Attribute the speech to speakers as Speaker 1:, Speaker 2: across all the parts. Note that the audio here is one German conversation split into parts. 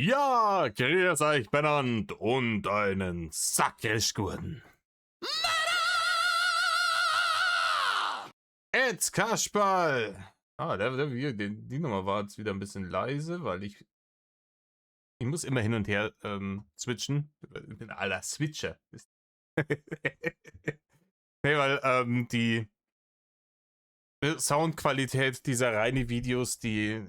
Speaker 1: Ja, grüß euch benannt und einen Sackrischgurten. Jetzt Kasperl! Die Nummer war jetzt wieder ein bisschen leise, weil ich muss immer hin und her switchen. Ich bin aller Switcher. Nee, weil die Soundqualität dieser reinen Videos, die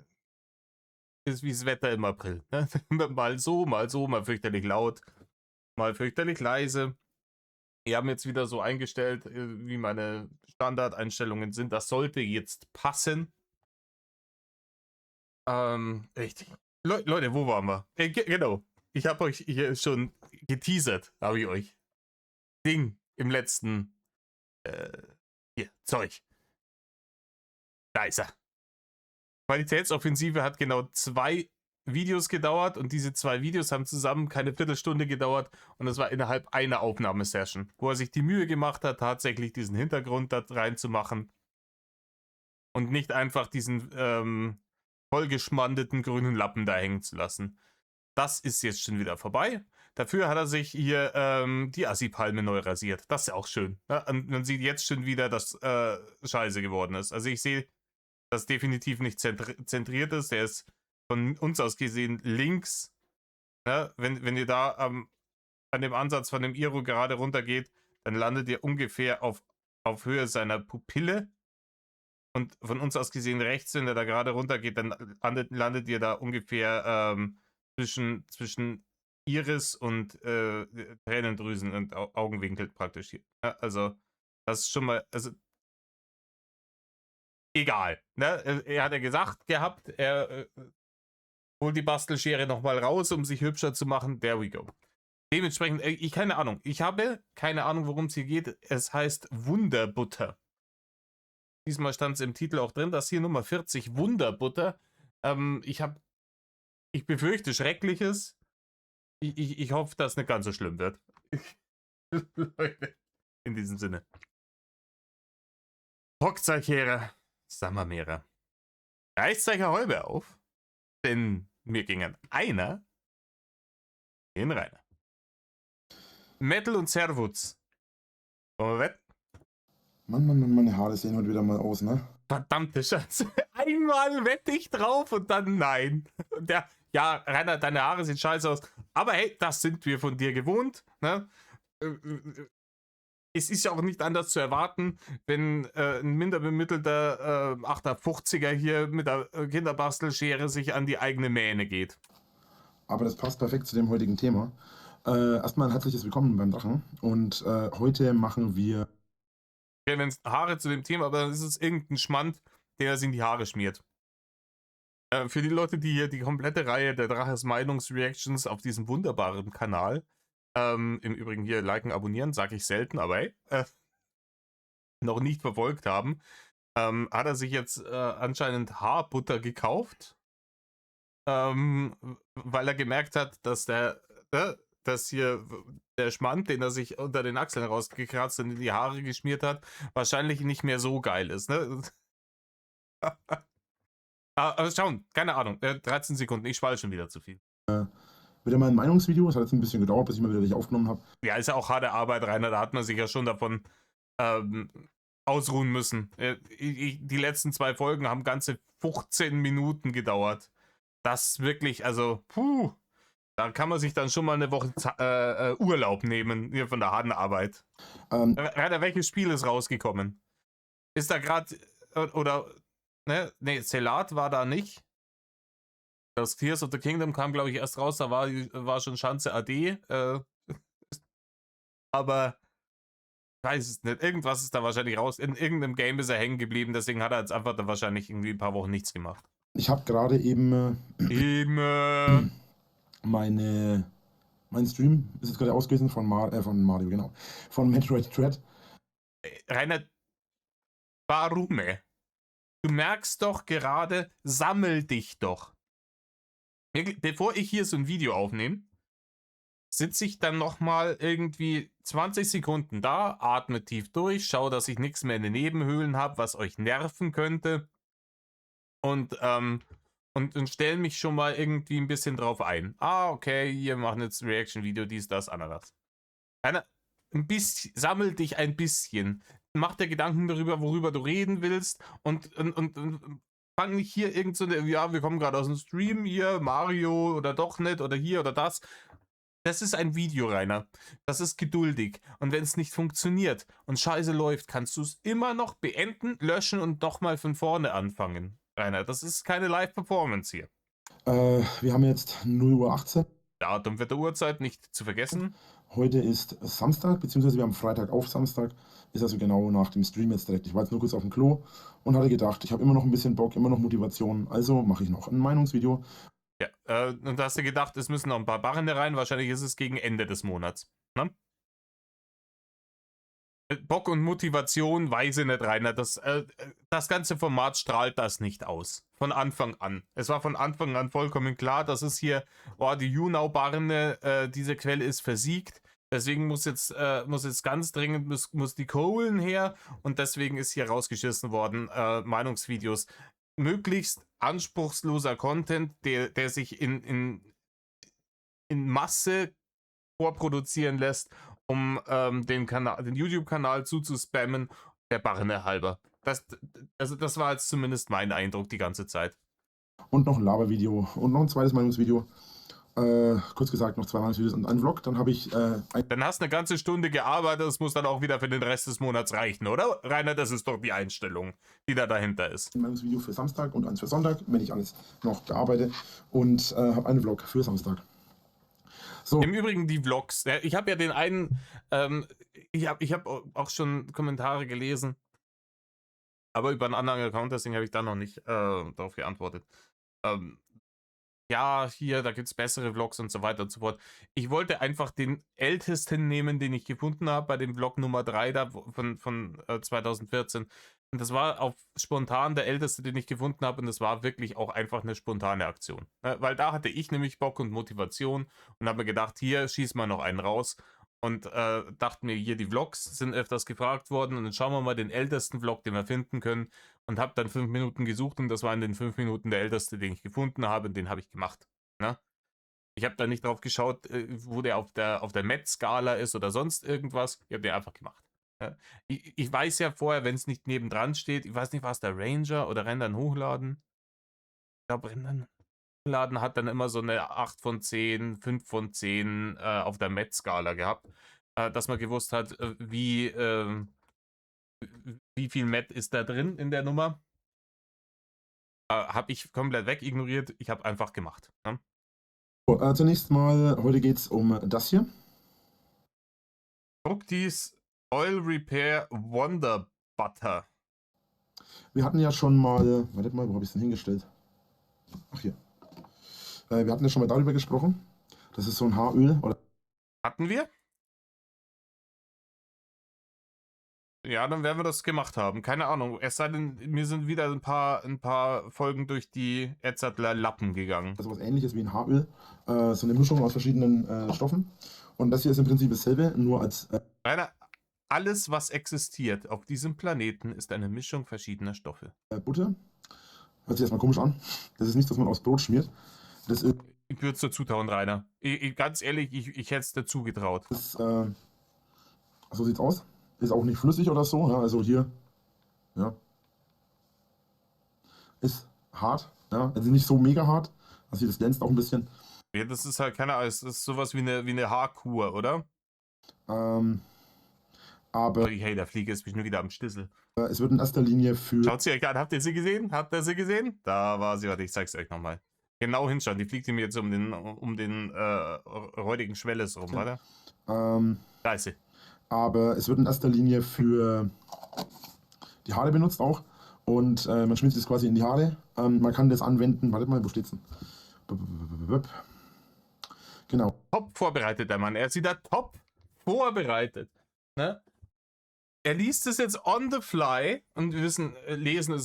Speaker 1: ist wie das Wetter im April. Ne? Mal so, mal fürchterlich laut, mal fürchterlich leise. Wir haben jetzt wieder so eingestellt, wie meine Standardeinstellungen sind. Das sollte jetzt passen. Richtig. Leute, wo waren wir? Genau. Ich habe euch hier schon geteasert, habe ich euch. Ding im letzten hier, Zeug. Da ist er. Qualitätsoffensive hat genau 2 Videos gedauert und diese 2 Videos haben zusammen keine Viertelstunde gedauert und das war innerhalb einer Aufnahmesession, wo er sich die Mühe gemacht hat, tatsächlich diesen Hintergrund da reinzumachen und nicht einfach diesen vollgeschmandeten grünen Lappen da hängen zu lassen. Das ist jetzt schon wieder vorbei. Dafür hat er sich hier die Assi-Palme neu rasiert. Das ist ja auch schön. Ja, und man sieht jetzt schon wieder, dass scheiße geworden ist. Also ich sehe, dass definitiv nicht zentriert ist. Der ist von uns aus gesehen links. Ja, wenn ihr da an dem Ansatz von dem Iro gerade runter geht, dann landet ihr ungefähr auf Höhe seiner Pupille. Und von uns aus gesehen rechts, wenn er da gerade runter geht, dann landet ihr da ungefähr zwischen Iris und Tränendrüsen und Augenwinkel praktisch hier. Ja, also, das ist schon mal, also, egal. Ne? Er hat ja gesagt gehabt, er holt die Bastelschere nochmal raus, um sich hübscher zu machen. There we go. Dementsprechend, keine Ahnung. Ich habe keine Ahnung, worum es hier geht. Es heißt Wunderbutter. Diesmal stand es im Titel auch drin, das hier Nummer 40, Wunderbutter. Ich befürchte Schreckliches. Ich hoffe, dass es nicht ganz so schlimm wird. Leute, in diesem Sinne. Hockzeichera, Sammermehrer. Reißt euch eine Halbe auf, denn mir gingen einer in Rainer. Metal und Servutz. Wollen wir wetten?
Speaker 2: Mann, meine Haare sehen heute wieder mal aus, ne?
Speaker 1: Verdammte Scheiße. Einmal wette ich drauf und dann nein. Und ja, Rainer, deine Haare sehen scheiße aus. Aber hey, das sind wir von dir gewohnt. Ne? Es ist ja auch nicht anders zu erwarten, wenn ein minder bemittelter 850er hier mit der Kinderbastelschere sich an die eigene Mähne geht.
Speaker 2: Aber das passt perfekt zu dem heutigen Thema. Erstmal ein herzliches Willkommen beim Drachen. Und heute machen wir...
Speaker 1: Okay, wenn es Haare zu dem Thema, aber dann ist es irgendein Schmand, der sich in die Haare schmiert. Für die Leute, die hier die komplette Reihe der Draches Meinungsreactions auf diesem wunderbaren Kanal, im Übrigen hier liken, abonnieren, sage ich selten, aber hey, noch nicht verfolgt haben, hat er sich jetzt anscheinend Haarbutter gekauft, weil er gemerkt hat, dass dass hier der Schmand, den er sich unter den Achseln rausgekratzt und in die Haare geschmiert hat, wahrscheinlich nicht mehr so geil ist, ne? Aber schauen, keine Ahnung, 13 Sekunden, ich schwall schon wieder zu viel.
Speaker 2: Wieder mal ein Meinungsvideo. Es hat jetzt ein bisschen gedauert, bis ich mal wieder dich aufgenommen habe.
Speaker 1: Ja, ist ja auch harte Arbeit, Rainer, da hat man sich ja schon davon ausruhen müssen. Die letzten 2 Folgen haben ganze 15 Minuten gedauert. Das wirklich, also, da kann man sich dann schon mal eine Woche Urlaub nehmen, hier von der harten Arbeit. Rainer, welches Spiel ist rausgekommen? Ist da gerade, oder, ne, Celat war da nicht. Das Tears of the Kingdom kam, glaube ich, erst raus, da war schon Schanze AD. Aber ich weiß es nicht. Irgendwas ist da wahrscheinlich raus. In irgendeinem Game ist er hängen geblieben, deswegen hat er jetzt einfach da wahrscheinlich irgendwie ein paar Wochen nichts gemacht.
Speaker 2: Ich habe gerade eben... mein Stream ist jetzt gerade ausgelesen von Mario, genau. Von Metroid Dread.
Speaker 1: Rainer, warum? Du merkst doch gerade, sammel dich doch. Bevor ich hier so ein Video aufnehme, sitze ich dann nochmal irgendwie 20 Sekunden da, atme tief durch, schaue, dass ich nichts mehr in den Nebenhöhlen habe, was euch nerven könnte. Und und stelle mich schon mal irgendwie ein bisschen drauf ein. Ah, okay, hier machen jetzt ein Reaction-Video, dies, das, anderes. Ein bisschen, sammel dich ein bisschen. Mach dir Gedanken darüber, worüber du reden willst und fang nicht hier irgend so eine, ja, wir kommen gerade aus dem Stream, hier, Mario oder doch nicht oder hier oder das. Das ist ein Video, Rainer. Das ist geduldig. Und wenn es nicht funktioniert und scheiße läuft, kannst du es immer noch beenden, löschen und nochmal von vorne anfangen. Rainer, das ist keine Live-Performance hier.
Speaker 2: Wir haben jetzt 0:18 Uhr.
Speaker 1: Datum, Wetter, Uhrzeit nicht zu vergessen.
Speaker 2: Heute ist Samstag, beziehungsweise wir haben Freitag auf Samstag. Ist also genau nach dem Stream jetzt direkt. Ich war jetzt nur kurz auf dem Klo und hatte gedacht, ich habe immer noch ein bisschen Bock, immer noch Motivation. Also mache ich noch ein Meinungsvideo.
Speaker 1: Ja, und da hast du gedacht, es müssen noch ein paar Barren rein. Wahrscheinlich ist es gegen Ende des Monats. Ne? Bock und Motivation, weiß ich nicht, Rainer. Das ganze Format strahlt das nicht aus. Von Anfang an. Es war von Anfang an vollkommen klar, dass es hier, oh, die YouNow-Barne, diese Quelle ist versiegt. Deswegen muss jetzt ganz dringend muss die Kohlen her und deswegen ist hier rausgeschissen worden, Meinungsvideos. Möglichst anspruchsloser Content, der sich in Masse vorproduzieren lässt, um den YouTube-Kanal zuzuspammen, der Barne halber. Das war jetzt zumindest mein Eindruck die ganze Zeit.
Speaker 2: Und noch ein Labervideo und noch ein zweites Meinungsvideo. Kurz gesagt, noch 2 Meinungsvideos und ein Vlog. Dann habe ich
Speaker 1: Dann hast du eine ganze Stunde gearbeitet, das muss dann auch wieder für den Rest des Monats reichen, oder? Rainer, das ist doch die Einstellung, die da dahinter ist.
Speaker 2: ein Meinungsvideo für Samstag und eins für Sonntag, wenn ich alles noch bearbeite. Und habe einen Vlog für Samstag. So.
Speaker 1: Im Übrigen die Vlogs. Ich habe ja den einen, ich hab auch schon Kommentare gelesen, aber über einen anderen Account, deswegen habe ich da noch nicht darauf geantwortet. Ja, hier, da gibt es bessere Vlogs und so weiter und so fort. Ich wollte einfach den ältesten nehmen, den ich gefunden habe, bei dem Vlog Nummer 3 da von 2014. Und das war auf spontan der älteste, den ich gefunden habe. Und das war wirklich auch einfach eine spontane Aktion. Weil da hatte ich nämlich Bock und Motivation und habe mir gedacht, hier, schieß mal noch einen raus. Und dachte mir, hier, die Vlogs sind öfters gefragt worden. Und dann schauen wir mal den ältesten Vlog, den wir finden können. Und habe dann 5 Minuten gesucht und das war in den 5 Minuten der älteste, den ich gefunden habe und den habe ich gemacht. Ne? Ich habe da nicht drauf geschaut, wo der auf der Met-Skala ist oder sonst irgendwas. Ich habe den einfach gemacht. Ja? Ich weiß ja vorher, wenn es nicht nebendran steht, ich weiß nicht, war es der Ranger oder Rendern hochladen? Ich glaube, Rendern hochladen hat dann immer so eine 8 von 10, 5 von 10 auf der Met-Skala gehabt, dass man gewusst hat, wie viel Met ist da drin in der Nummer. Habe ich komplett wegignoriert. Ich habe einfach gemacht. Ne?
Speaker 2: Zunächst mal, heute geht es um das hier.
Speaker 1: Fructis Oil Repair Wonder Butter.
Speaker 2: Wir hatten ja schon mal, wartet mal, wo habe ich es denn hingestellt? Ach hier. Wir hatten ja schon mal darüber gesprochen. Das ist so ein Haaröl. Oder
Speaker 1: Hatten wir? Ja, dann werden wir das gemacht haben. Keine Ahnung. Es sei denn, mir sind wieder ein paar Folgen durch die Edzardler Lappen gegangen.
Speaker 2: also was ähnliches wie ein Haaröl. So eine Mischung aus verschiedenen Stoffen. Und das hier ist im Prinzip dasselbe, nur als
Speaker 1: Rainer, alles, was existiert auf diesem Planeten, ist eine Mischung verschiedener Stoffe.
Speaker 2: Butter. Hört sich erstmal komisch an. Das ist nichts, was man aufs Brot schmiert. Das ist,
Speaker 1: Ich würde es dazu trauen, Rainer. Ganz ehrlich, ich hätte es dazu getraut.
Speaker 2: so sieht's aus. Ist auch nicht flüssig oder so. Ja, also hier, ja, ist hart. Ja, also nicht so mega hart. Also das glänzt auch ein bisschen.
Speaker 1: Ja, das ist halt keine Ahnung, es ist sowas wie eine Haarkur, oder?
Speaker 2: Aber
Speaker 1: Hey, der Flieger ist schon wieder am Stissel.
Speaker 2: es wird in erster Linie für
Speaker 1: Schaut sie euch an, habt ihr sie gesehen? Habt ihr sie gesehen? Da war sie, warte, ich zeig's euch nochmal. Genau hinschauen, die fliegt mir jetzt um den räudigen Schwelles rum, warte. Da ist sie.
Speaker 2: aber es wird in erster Linie für die Haare benutzt auch. Und man schmiert es quasi in die Haare. Man kann das anwenden. Wartet mal, wo steht's denn? Genau.
Speaker 1: Top vorbereitet, der Mann. Er ist wieder top vorbereitet. Ne? Er liest es jetzt on the fly und wir wissen, lesen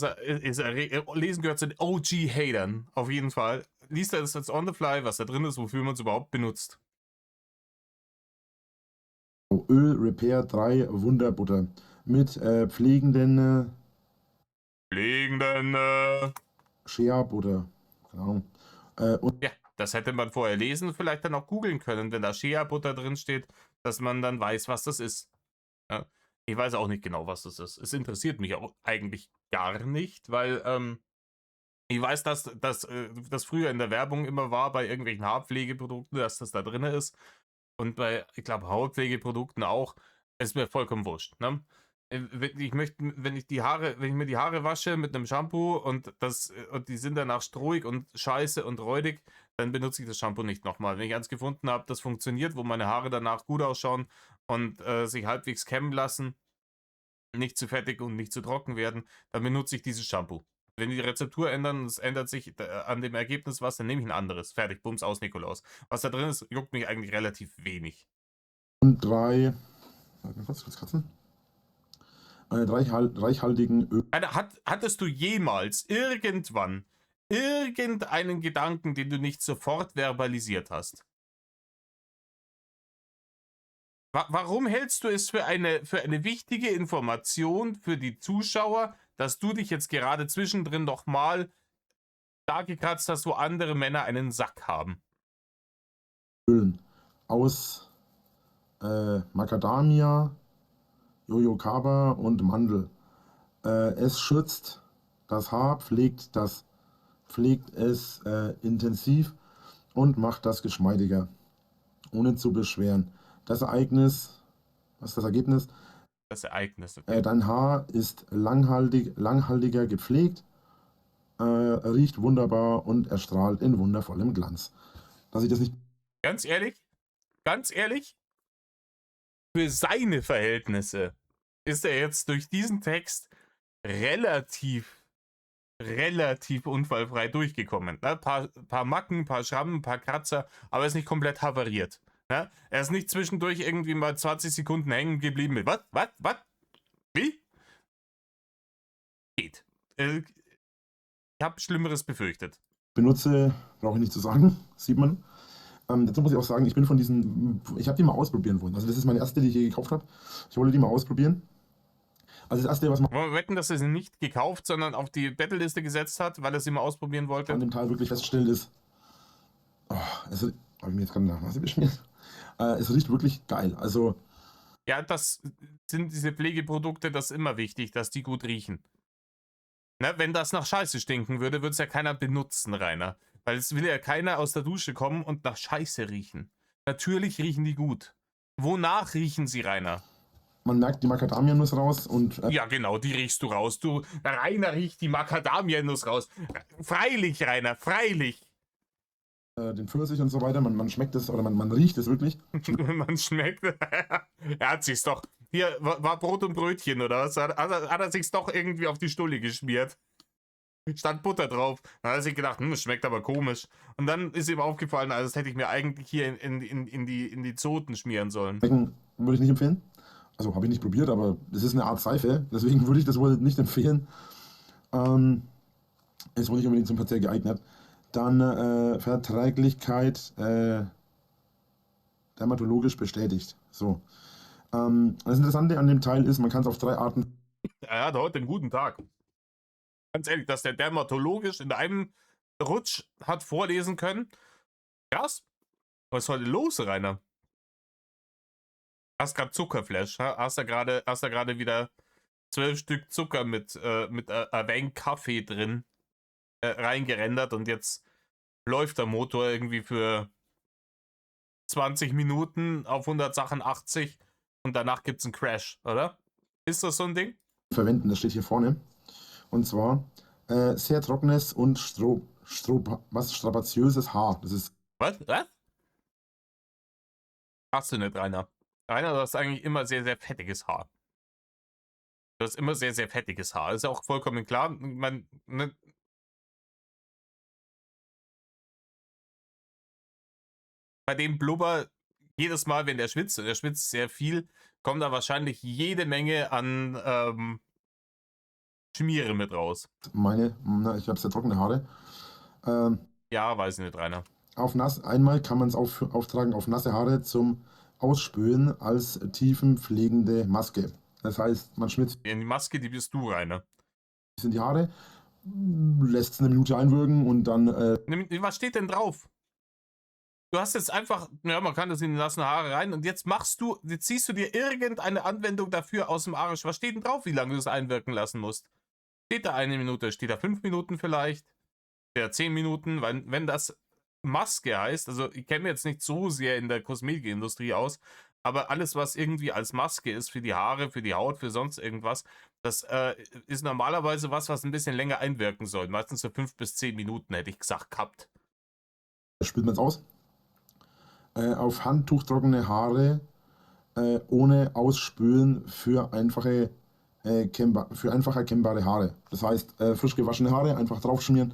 Speaker 1: gehört zu den OG-Hatern. Auf jeden Fall. Liest er das jetzt on the fly, was da drin ist, wofür man es überhaupt benutzt.
Speaker 2: Öl Repair 3 Wunderbutter mit pflegenden
Speaker 1: Pflegenden
Speaker 2: Shea Butter. keine Ahnung. Und
Speaker 1: Ja, das hätte man vorher lesen, vielleicht dann auch googeln können, wenn da Shea-Butter drin steht, dass man dann weiß, was das ist. Ja? Ich weiß auch nicht genau, was das ist. Es interessiert mich auch eigentlich gar nicht, weil ich weiß, dass das früher in der Werbung immer war bei irgendwelchen Haarpflegeprodukten, dass das da drin ist. Und bei, ich glaube, Hautpflegeprodukten auch. Ist mir vollkommen wurscht. Ne? Wenn ich mir die Haare wasche mit einem Shampoo und die sind danach strohig und scheiße und räudig, dann benutze ich das Shampoo nicht nochmal. Wenn ich eins gefunden habe, das funktioniert, wo meine Haare danach gut ausschauen und sich halbwegs kämmen lassen, nicht zu fettig und nicht zu trocken werden, dann benutze ich dieses Shampoo. Wenn die Rezeptur ändern und es ändert sich an dem Ergebnis was, dann nehme ich ein anderes. Fertig, Bums aus, Nikolaus. Was da drin ist, juckt mich eigentlich relativ wenig.
Speaker 2: 3, was Katzen? Reichhaltigen Öl.
Speaker 1: Alter, hattest du jemals irgendwann irgendeinen Gedanken, den du nicht sofort verbalisiert hast? Warum hältst du es für eine wichtige Information für die Zuschauer, dass du dich jetzt gerade zwischendrin nochmal da gekratzt hast, wo andere Männer einen Sack haben?
Speaker 2: Ölen aus Macadamia, Jojoba und Mandel. Es schützt das Haar, pflegt es intensiv und macht das geschmeidiger, ohne zu beschweren. Das Ereignis, was ist das Ergebnis?
Speaker 1: Das Ereignis. Okay.
Speaker 2: Dein Haar ist langhaltiger gepflegt, riecht wunderbar und erstrahlt in wundervollem Glanz. Dass ich das nicht.
Speaker 1: Ganz ehrlich, für seine Verhältnisse ist er jetzt durch diesen Text relativ unfallfrei durchgekommen. Ne? Paar Macken, paar Schrammen, paar Kratzer, aber er ist nicht komplett havariert. Ne? Er ist nicht zwischendurch irgendwie mal 20 Sekunden hängen geblieben mit was? Wie? Geht. Ich habe Schlimmeres befürchtet.
Speaker 2: Benutze, brauche ich nicht zu sagen, sieht man. Dazu muss ich auch sagen, ich habe die mal ausprobieren wollen. Also das ist meine erste, die ich je gekauft habe. Ich wollte die mal ausprobieren. Also das erste, was man
Speaker 1: Wollen wir wetten, dass er sie nicht gekauft, sondern auf die Battle-Liste gesetzt hat, weil er sie mal ausprobieren wollte?
Speaker 2: an dem Teil wirklich feststellt ist, habe ich mir jetzt gerade nach Nase beschmiert. Es riecht wirklich geil. Also
Speaker 1: ja, das sind diese Pflegeprodukte, das ist immer wichtig, dass die gut riechen. Ne, wenn das nach Scheiße stinken würde, würde es ja keiner benutzen, Rainer. Weil es will ja keiner aus der Dusche kommen und nach Scheiße riechen. Natürlich riechen die gut. Wonach riechen sie, Rainer?
Speaker 2: man merkt die Macadamianuss raus und
Speaker 1: Ja, genau, die riechst du raus. Rainer riecht die Macadamianuss raus. Freilich, Rainer, freilich.
Speaker 2: den Pfirsich und so weiter. Man schmeckt es oder man riecht es wirklich.
Speaker 1: Man schmeckt. Er hat sich's doch. Hier war Brot und Brötchen, oder was? Hat er sich's doch irgendwie auf die Stulle geschmiert. Stand Butter drauf. Dann hat er sich gedacht, das schmeckt aber komisch. Und dann ist ihm aufgefallen, also das hätte ich mir eigentlich hier in die Zoten schmieren sollen.
Speaker 2: Schmecken würde ich nicht empfehlen. Also habe ich nicht probiert, aber es ist eine Art Seife. Deswegen würde ich das wohl nicht empfehlen. Ist wohl nicht unbedingt zum Verzehr geeignet. Dann Verträglichkeit dermatologisch bestätigt. So. Das Interessante an dem Teil ist, man kann es auf 3 Arten.
Speaker 1: Er hat heute einen guten Tag. Ganz ehrlich, dass der dermatologisch in einem Rutsch hat vorlesen können. Krass. Was ist heute los, Rainer? Hast gerade Zuckerflash, hast da gerade wieder 12 Stück Zucker mit ein wenig Kaffee drin reingerendert und jetzt läuft der Motor irgendwie für 20 Minuten auf 180 und danach gibt es einen Crash, oder? Ist das so ein Ding?
Speaker 2: Verwenden, das steht hier vorne. Und zwar sehr trockenes und strapaziöses Haar. Das ist.
Speaker 1: Was? Hast du nicht, Rainer? Rainer, du hast eigentlich immer sehr, sehr fettiges Haar. Du hast immer sehr, sehr fettiges Haar. Ist ja auch vollkommen klar. Bei dem Blubber, jedes Mal, wenn der schwitzt, und der schwitzt sehr viel, kommt da wahrscheinlich jede Menge an Schmiere mit raus.
Speaker 2: Ich habe sehr trockene Haare.
Speaker 1: Ja, weiß ich nicht, Rainer.
Speaker 2: Einmal kann man es auftragen auf nasse Haare zum Ausspülen als tiefenpflegende Maske. Das heißt, man schmitzt
Speaker 1: Die Maske, die bist du, Rainer.
Speaker 2: in die Haare lässt es eine Minute einwirken und dann
Speaker 1: Was steht denn drauf? Du hast jetzt einfach, ja, man kann das in die nassen Haare rein und jetzt ziehst du dir irgendeine Anwendung dafür aus dem Arsch. Was steht denn drauf, wie lange du es einwirken lassen musst? Steht da 1 Minute, steht da 5 Minuten vielleicht? Steht da 10 Minuten? Weil, wenn das Maske heißt, also ich kenne mich jetzt nicht so sehr in der Kosmetikindustrie aus, aber alles, was irgendwie als Maske ist für die Haare, für die Haut, für sonst irgendwas, das ist normalerweise was ein bisschen länger einwirken soll. Meistens so 5 bis 10 Minuten, hätte ich gesagt, gehabt.
Speaker 2: spült man es aus. Auf Handtuch trockene Haare ohne Ausspülen für einfach erkennbare Haare. Das heißt, frisch gewaschene Haare einfach draufschmieren.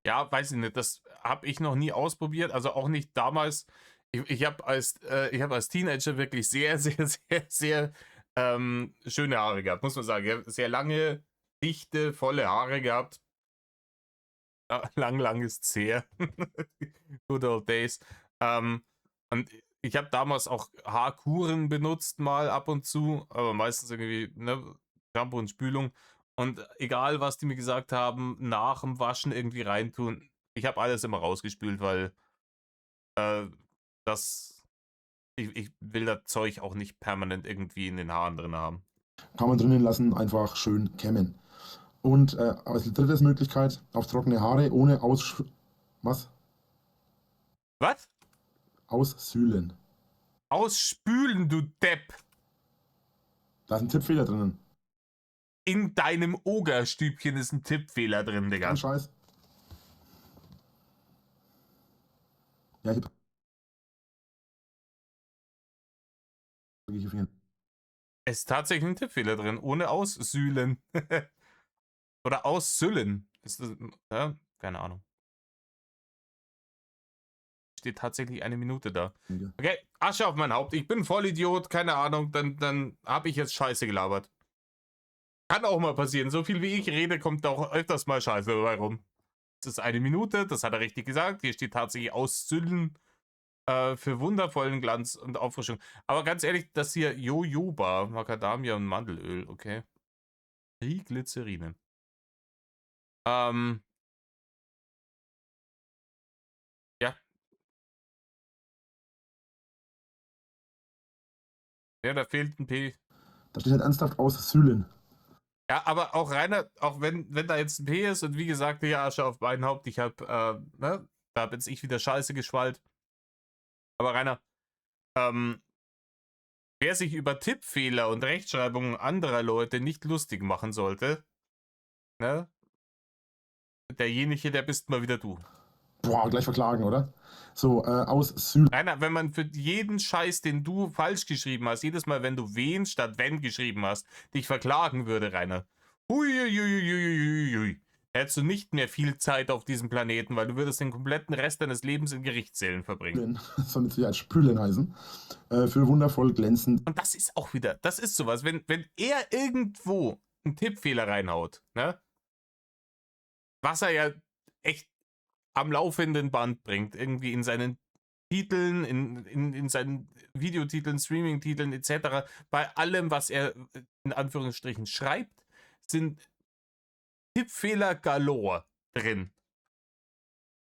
Speaker 1: Ja, weiß ich nicht, das habe ich noch nie ausprobiert, also auch nicht damals. Ich habe als Teenager wirklich sehr, sehr, sehr, sehr schöne Haare gehabt, muss man sagen. Ich habe sehr lange, dichte, volle Haare gehabt. Lang ist es her. Good old days. Und ich habe damals auch Haarkuren benutzt, mal ab und zu, aber meistens irgendwie, ne, Shampoo und Spülung. Und egal, was die mir gesagt haben, nach dem Waschen irgendwie reintun, ich habe alles immer rausgespült, weil äh, das, ich will das Zeug auch nicht permanent irgendwie in den Haaren drin haben.
Speaker 2: Kann man drinnen lassen, einfach schön kämmen. Und als drittes Möglichkeit, auf trockene Haare ohne was?
Speaker 1: Was?
Speaker 2: Aussühlen.
Speaker 1: Ausspülen, du Depp!
Speaker 2: Da ist ein Tippfehler drinnen.
Speaker 1: In deinem Ogerstübchen ist ein Tippfehler drin, Digga.
Speaker 2: Kein Scheiß. Ja, hier
Speaker 1: Es ist tatsächlich ein Tippfehler drin, ohne Aussühlen. Oder Aussüllen. Ist das, ja, keine Ahnung. Steht tatsächlich 1 Minute da. Okay, Asche auf mein Haupt. Ich bin Vollidiot, keine Ahnung. Dann habe ich jetzt Scheiße gelabert. Kann auch mal passieren. So viel wie ich rede, kommt auch öfters mal Scheiße dabei rum. Das ist 1 Minute, das hat er richtig gesagt. Hier steht tatsächlich Aussüllen für wundervollen Glanz und Auffrischung. Aber ganz ehrlich, das hier Jojoba, Macadamia und Mandelöl, okay. Triglycerine. Ja. Ja, da fehlt ein P.
Speaker 2: Da steht halt ernsthaft aussühlen.
Speaker 1: Ja, aber auch Rainer, auch wenn da jetzt ein P ist und wie gesagt, hier Asche auf mein Haupt, ich hab, ne, da hab jetzt ich wieder Scheiße geschwallt. Aber Rainer, wer sich über Tippfehler und Rechtschreibungen anderer Leute nicht lustig machen sollte, ne, derjenige, der bist mal wieder du.
Speaker 2: Boah, gleich verklagen, oder? So, aussühlen.
Speaker 1: Rainer, wenn man für jeden Scheiß, den du falsch geschrieben hast, jedes Mal, wenn du wen statt wenn geschrieben hast, dich verklagen würde, Rainer. Huiuiuiuiuiui. Hättest du nicht mehr viel Zeit auf diesem Planeten, weil du würdest den kompletten Rest deines Lebens in Gerichtssälen verbringen.
Speaker 2: Soll jetzt als Spülen heißen. Für wundervoll glänzend.
Speaker 1: Und das ist auch wieder, das ist sowas, wenn er irgendwo einen Tippfehler reinhaut, ne? Was er ja echt am laufenden Band bringt, irgendwie in seinen Titeln, in seinen Videotiteln, Streaming-Titeln etc. Bei allem, was er in Anführungsstrichen schreibt, sind Tippfehler galore drin.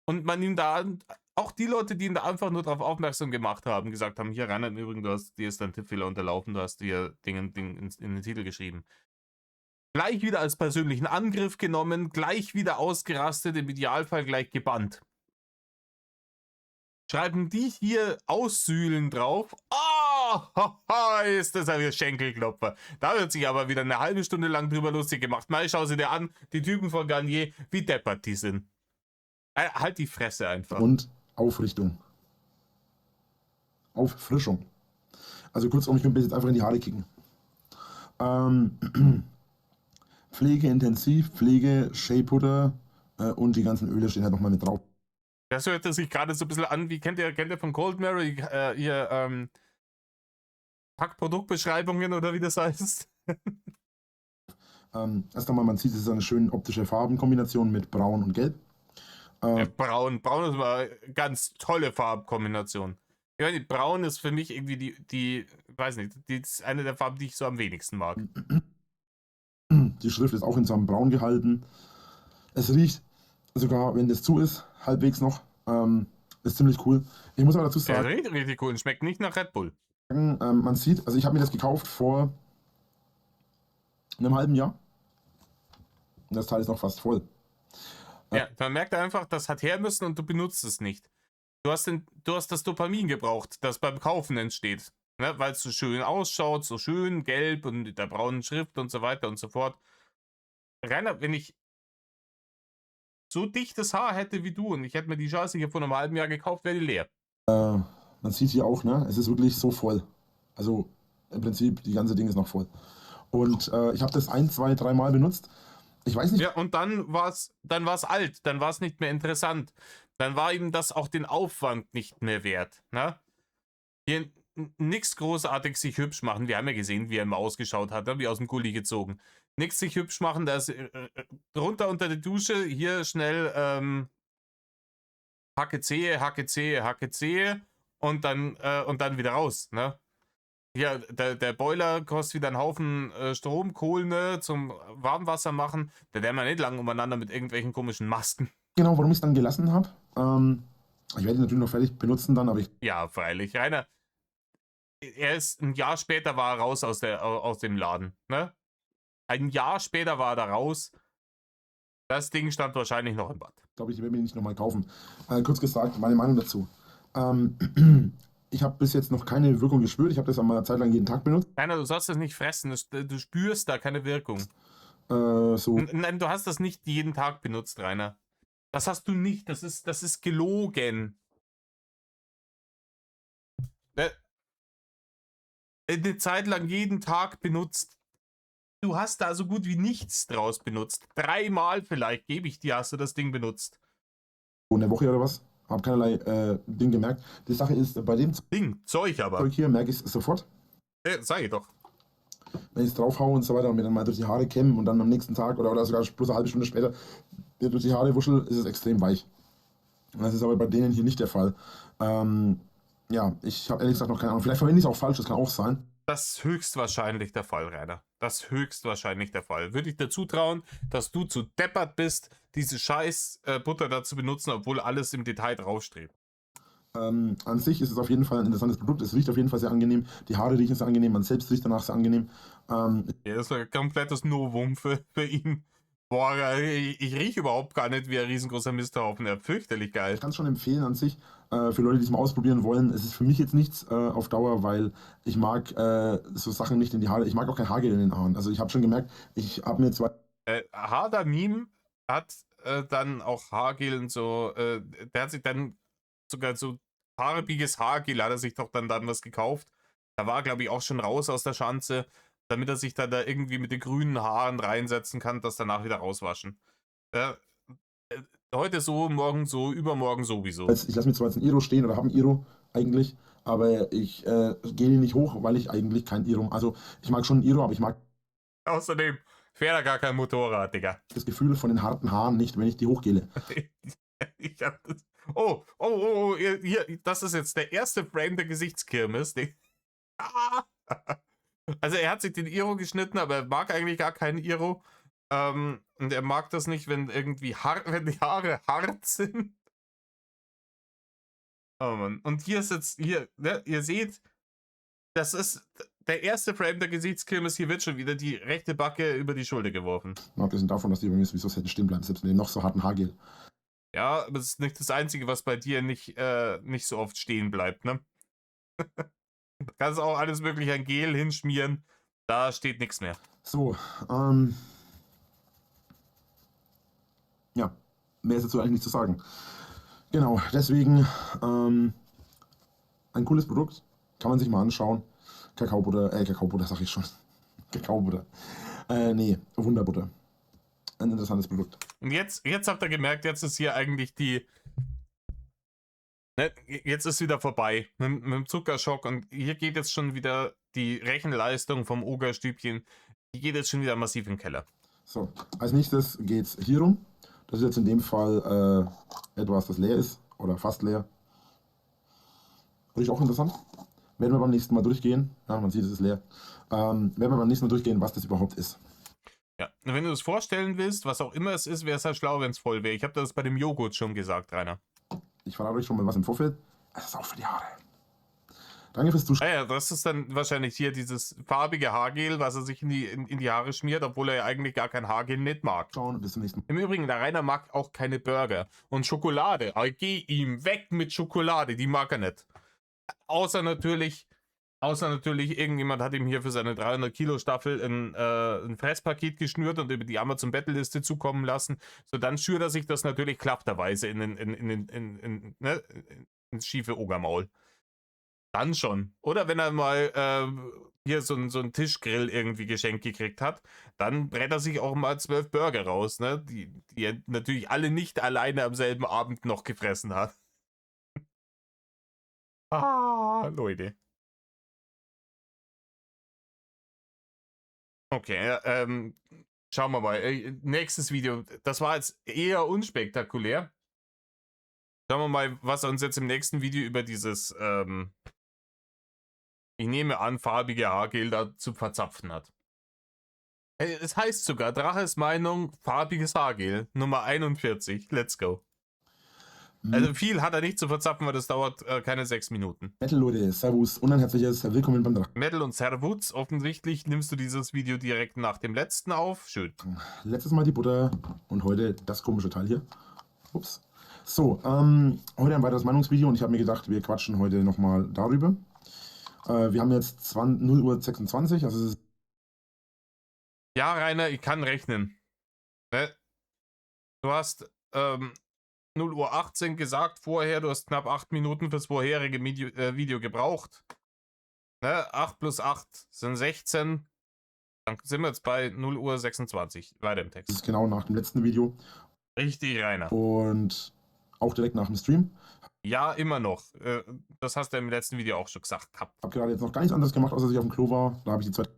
Speaker 1: Und man ihm da, auch die Leute, die ihn da einfach nur darauf aufmerksam gemacht haben, gesagt haben, hier Rainer, im Übrigen, dir ist dein Tippfehler unterlaufen, du hast dir Ding in den Titel geschrieben. Gleich wieder als persönlichen Angriff genommen, gleich wieder ausgerastet, im Idealfall gleich gebannt. Schreiben die hier Aussühlen drauf. Ist das ein Schenkelklopfer. Da wird sich aber wieder eine halbe Stunde lang drüber lustig gemacht. Mal schau sie dir an, die Typen von Garnier, wie deppert die sind. Halt die Fresse einfach.
Speaker 2: Und Aufrichtung. Auffrischung. Also kurzum, ich bin jetzt einfach in die Haare kicken. Pflegeintensiv, Pflege, Shea Butter und die ganzen Öle stehen halt nochmal mit drauf.
Speaker 1: Das hört sich gerade so ein bisschen an, wie kennt ihr von Cold Mary Packproduktbeschreibungen oder wie das heißt?
Speaker 2: Erst einmal, man sieht, es ist eine schöne optische Farbenkombination mit Braun und Gelb.
Speaker 1: Ja, Braun ist mal eine ganz tolle Farbkombination. Ich meine, Braun ist für mich irgendwie die weiß nicht, die ist eine der Farben, die ich so am wenigsten mag.
Speaker 2: Die Schrift ist auch in so einem Braun gehalten. Es riecht sogar, wenn das zu ist, halbwegs noch. Ist ziemlich cool. Ich muss aber dazu
Speaker 1: Der ist
Speaker 2: sagen,
Speaker 1: richtig, richtig cool und schmeckt nicht nach Red Bull.
Speaker 2: man sieht, also ich habe mir das gekauft vor einem halben Jahr. Und das Teil ist noch fast voll.
Speaker 1: Ja, man merkt einfach, das hat her müssen und du benutzt es nicht. Du hast das Dopamin gebraucht, das beim Kaufen entsteht. Ne? Weil es so schön ausschaut, so schön gelb und mit der braunen Schrift und so weiter und so fort. Rainer, wenn ich so dichtes Haar hätte wie du und ich hätte mir die Chance hier vor einem halben Jahr gekauft, wäre die leer.
Speaker 2: Man sieht hier auch, ne, es ist wirklich so voll. Also im Prinzip, die ganze Ding ist noch voll. Und ich habe das 1, 2, 3 Mal benutzt. Ich weiß nicht.
Speaker 1: Ja, und dann war's alt, dann war es nicht mehr interessant. Dann war ihm das auch den Aufwand nicht mehr wert. Ne? Hier nichts großartig sich hübsch machen. Wir haben ja gesehen, wie er immer ausgeschaut hat, ne? Wie aus dem Gully gezogen. Nichts sich hübsch machen, da ist drunter unter der Dusche, hier schnell Hacke Zehe, Hacke Zehe, Hacke Zehe und dann wieder raus. Ne? Ja, der Boiler kostet wieder einen Haufen Strom, Kohle ne, zum Warmwasser machen. Da wären wir nicht lang umeinander mit irgendwelchen komischen Masken.
Speaker 2: Genau, warum ich es dann gelassen habe. Ich werde ihn natürlich noch fertig benutzen dann, aber ich.
Speaker 1: Ja, freilich. Rainer, er ist ein Jahr später war er raus aus dem Laden. Ne? Ein Jahr später war er da raus. Das Ding stand wahrscheinlich noch im Bad.
Speaker 2: Glaube ich, werde mir nicht nochmal kaufen. Kurz gesagt, meine Meinung dazu. Ich habe bis jetzt noch keine Wirkung gespürt. Ich habe das an meiner Zeit lang jeden Tag benutzt.
Speaker 1: Rainer, du sollst das nicht fressen. Du spürst da keine Wirkung.
Speaker 2: So.
Speaker 1: Nein, du hast das nicht jeden Tag benutzt, Rainer. Das hast du nicht. Das ist gelogen. Eine Zeit lang jeden Tag benutzt. Du hast da so gut wie nichts draus benutzt. 3 Mal vielleicht, gebe ich dir, hast du das Ding benutzt.
Speaker 2: In der Woche oder was. Habe keinerlei Ding gemerkt. Die Sache ist, bei dem
Speaker 1: Zeug aber.
Speaker 2: Zeug hier merke ich es sofort.
Speaker 1: Sag ich doch.
Speaker 2: Wenn ich es draufhaue und so weiter und mir dann mal durch die Haare kämme und dann am nächsten Tag oder sogar bloß eine halbe Stunde später mir durch die Haare wuschel, ist es extrem weich. Das ist aber bei denen hier nicht der Fall. Ja, ich habe ehrlich gesagt noch keine Ahnung. Vielleicht verwende ich es auch falsch, das kann auch sein.
Speaker 1: Das ist höchstwahrscheinlich der Fall, Rainer. Das ist höchstwahrscheinlich der Fall. Würde ich dir zutrauen, dass du zu deppert bist, diese scheiß Butter da zu benutzen, obwohl alles im Detail draufsteht.
Speaker 2: An sich ist es auf jeden Fall ein interessantes Produkt. Es riecht auf jeden Fall sehr angenehm. Die Haare riechen sehr angenehm. Man selbst riecht danach sehr angenehm.
Speaker 1: Ja, das ist ein komplettes Novum für ihn. Boah, ich rieche überhaupt gar nicht wie ein riesengroßer Misthaufen. Ja, fürchterlich geil.
Speaker 2: Ich kann es schon empfehlen an sich. Für Leute, die es mal ausprobieren wollen. Es ist für mich jetzt nichts auf Dauer, weil ich mag so Sachen nicht in die Haare. Ich mag auch kein Haargel in den Haaren. Also ich habe schon gemerkt, ich habe mir zwei.
Speaker 1: Hardamim hat dann auch Haargel und so. Der hat sich dann sogar so farbiges Haargel, hat er sich doch dann was gekauft. Da war, glaube ich, auch schon raus aus der Schanze, damit er sich dann da irgendwie mit den grünen Haaren reinsetzen kann, das danach wieder rauswaschen. Heute so, morgen so, übermorgen sowieso.
Speaker 2: Ich lasse mir zwar jetzt ein Iro stehen oder habe ein Iro eigentlich, aber ich gehe nicht hoch, weil ich eigentlich kein Iro. Also ich mag schon ein Iro, aber ich mag.
Speaker 1: Außerdem fährt er gar kein Motorrad, Digga.
Speaker 2: Das Gefühl von den harten Haaren nicht, wenn ich die hochgehe.
Speaker 1: Ich hab das. Oh, hier, das ist jetzt der erste Frame der Gesichtskirmes. Also er hat sich den Iro geschnitten, aber er mag eigentlich gar keinen Iro. Und er mag das nicht, wenn irgendwie wenn die Haare hart sind. Oh Mann. Und hier ist jetzt, ne, ihr seht, das ist der erste Frame der Gesichtskirmes. Hier wird schon wieder die rechte Backe über die Schulter geworfen.
Speaker 2: Abgesehen davon, dass die bei mir sowieso hätten stehen bleiben, selbst mit dem noch so harten Haargel.
Speaker 1: Ja, aber das ist nicht das Einzige, was bei dir nicht so oft stehen bleibt, ne? Du kannst auch alles mögliche an Gel hinschmieren. Da steht nichts mehr.
Speaker 2: So, ja, mehr ist dazu eigentlich nicht zu sagen. Genau, deswegen ein cooles Produkt, kann man sich mal anschauen. Kakaobutter sag ich schon. Kakaobutter. Nee, Wunderbutter. Ein interessantes Produkt.
Speaker 1: Und jetzt habt ihr gemerkt, jetzt ist hier eigentlich die. Ne, jetzt ist wieder vorbei mit dem Zuckerschock und hier geht jetzt schon wieder die Rechenleistung vom Ogerstübchen. Die geht jetzt schon wieder massiv in den Keller.
Speaker 2: So, als nächstes geht es hier rum. Das ist jetzt in dem Fall etwas, das leer ist oder fast leer. Riecht auch interessant. Werden wir beim nächsten Mal durchgehen. Ja, man sieht, es ist leer. Werden wir beim nächsten Mal durchgehen, was das überhaupt ist.
Speaker 1: Ja, wenn du es vorstellen willst, was auch immer es ist, wäre es halt schlau, wenn es voll wäre. Ich habe das bei dem Joghurt schon gesagt, Rainer.
Speaker 2: Ich verrate euch schon mal was im Vorfeld. Es ist auch für die Haare. Danke fürs Zuschauen.
Speaker 1: Ja, das ist dann wahrscheinlich hier dieses farbige Haargel, was er sich in die Haare schmiert, obwohl er ja eigentlich gar kein Haargel nicht mag.
Speaker 2: Bis zum nächsten Mal.
Speaker 1: Im Übrigen, der Rainer mag auch keine Burger. Und Schokolade, geh ihm weg mit Schokolade, die mag er nicht. Außer natürlich, irgendjemand hat ihm hier für seine 300-Kilo-Staffel ein Fresspaket geschnürt und über die Amazon-Battle-Liste zukommen lassen. So, dann schürt er sich das natürlich klafterweise ins schiefe Ogermaul. Dann schon. Oder wenn er mal hier so einen Tischgrill irgendwie geschenkt gekriegt hat, dann brät er sich auch mal 12 Burger raus, ne? Die er natürlich alle nicht alleine am selben Abend noch gefressen hat. Leute. Okay, schauen wir mal. Nächstes Video. Das war jetzt eher unspektakulär. Schauen wir mal, was er uns jetzt im nächsten Video über dieses, ich nehme an, farbige Haargel da zu verzapfen hat. Es heißt sogar, Draches Meinung, farbiges Haargel, Nummer 41. Let's go. Also viel hat er nicht zu verzapfen, weil das dauert keine 6 Minuten.
Speaker 2: Metal Leute, Servus und ein herzliches Willkommen beim Drachen.
Speaker 1: Metal und Servus, offensichtlich nimmst du dieses Video direkt nach dem letzten auf. Schön.
Speaker 2: Letztes Mal die Butter und heute das komische Teil hier. Ups. So, heute ein weiteres Meinungsvideo und ich habe mir gedacht, wir quatschen heute nochmal darüber. Wir haben jetzt 0:26 Uhr, also es ist...
Speaker 1: Ja, Rainer, ich kann rechnen. Ne? Du hast 0:18 Uhr gesagt vorher, du hast knapp 8 Minuten fürs vorherige Video gebraucht. Ne? 8 plus 8 sind 16. Dann sind wir jetzt bei 0:26 Uhr. Weiter im Text.
Speaker 2: Das ist genau nach dem letzten Video.
Speaker 1: Richtig, Rainer.
Speaker 2: Und auch direkt nach dem Stream.
Speaker 1: Ja, immer noch. Das hast du im letzten Video auch schon gesagt gehabt.
Speaker 2: Habe gerade jetzt noch gar nichts anderes gemacht, außer dass ich auf dem Klo war. Da habe ich die Zeit...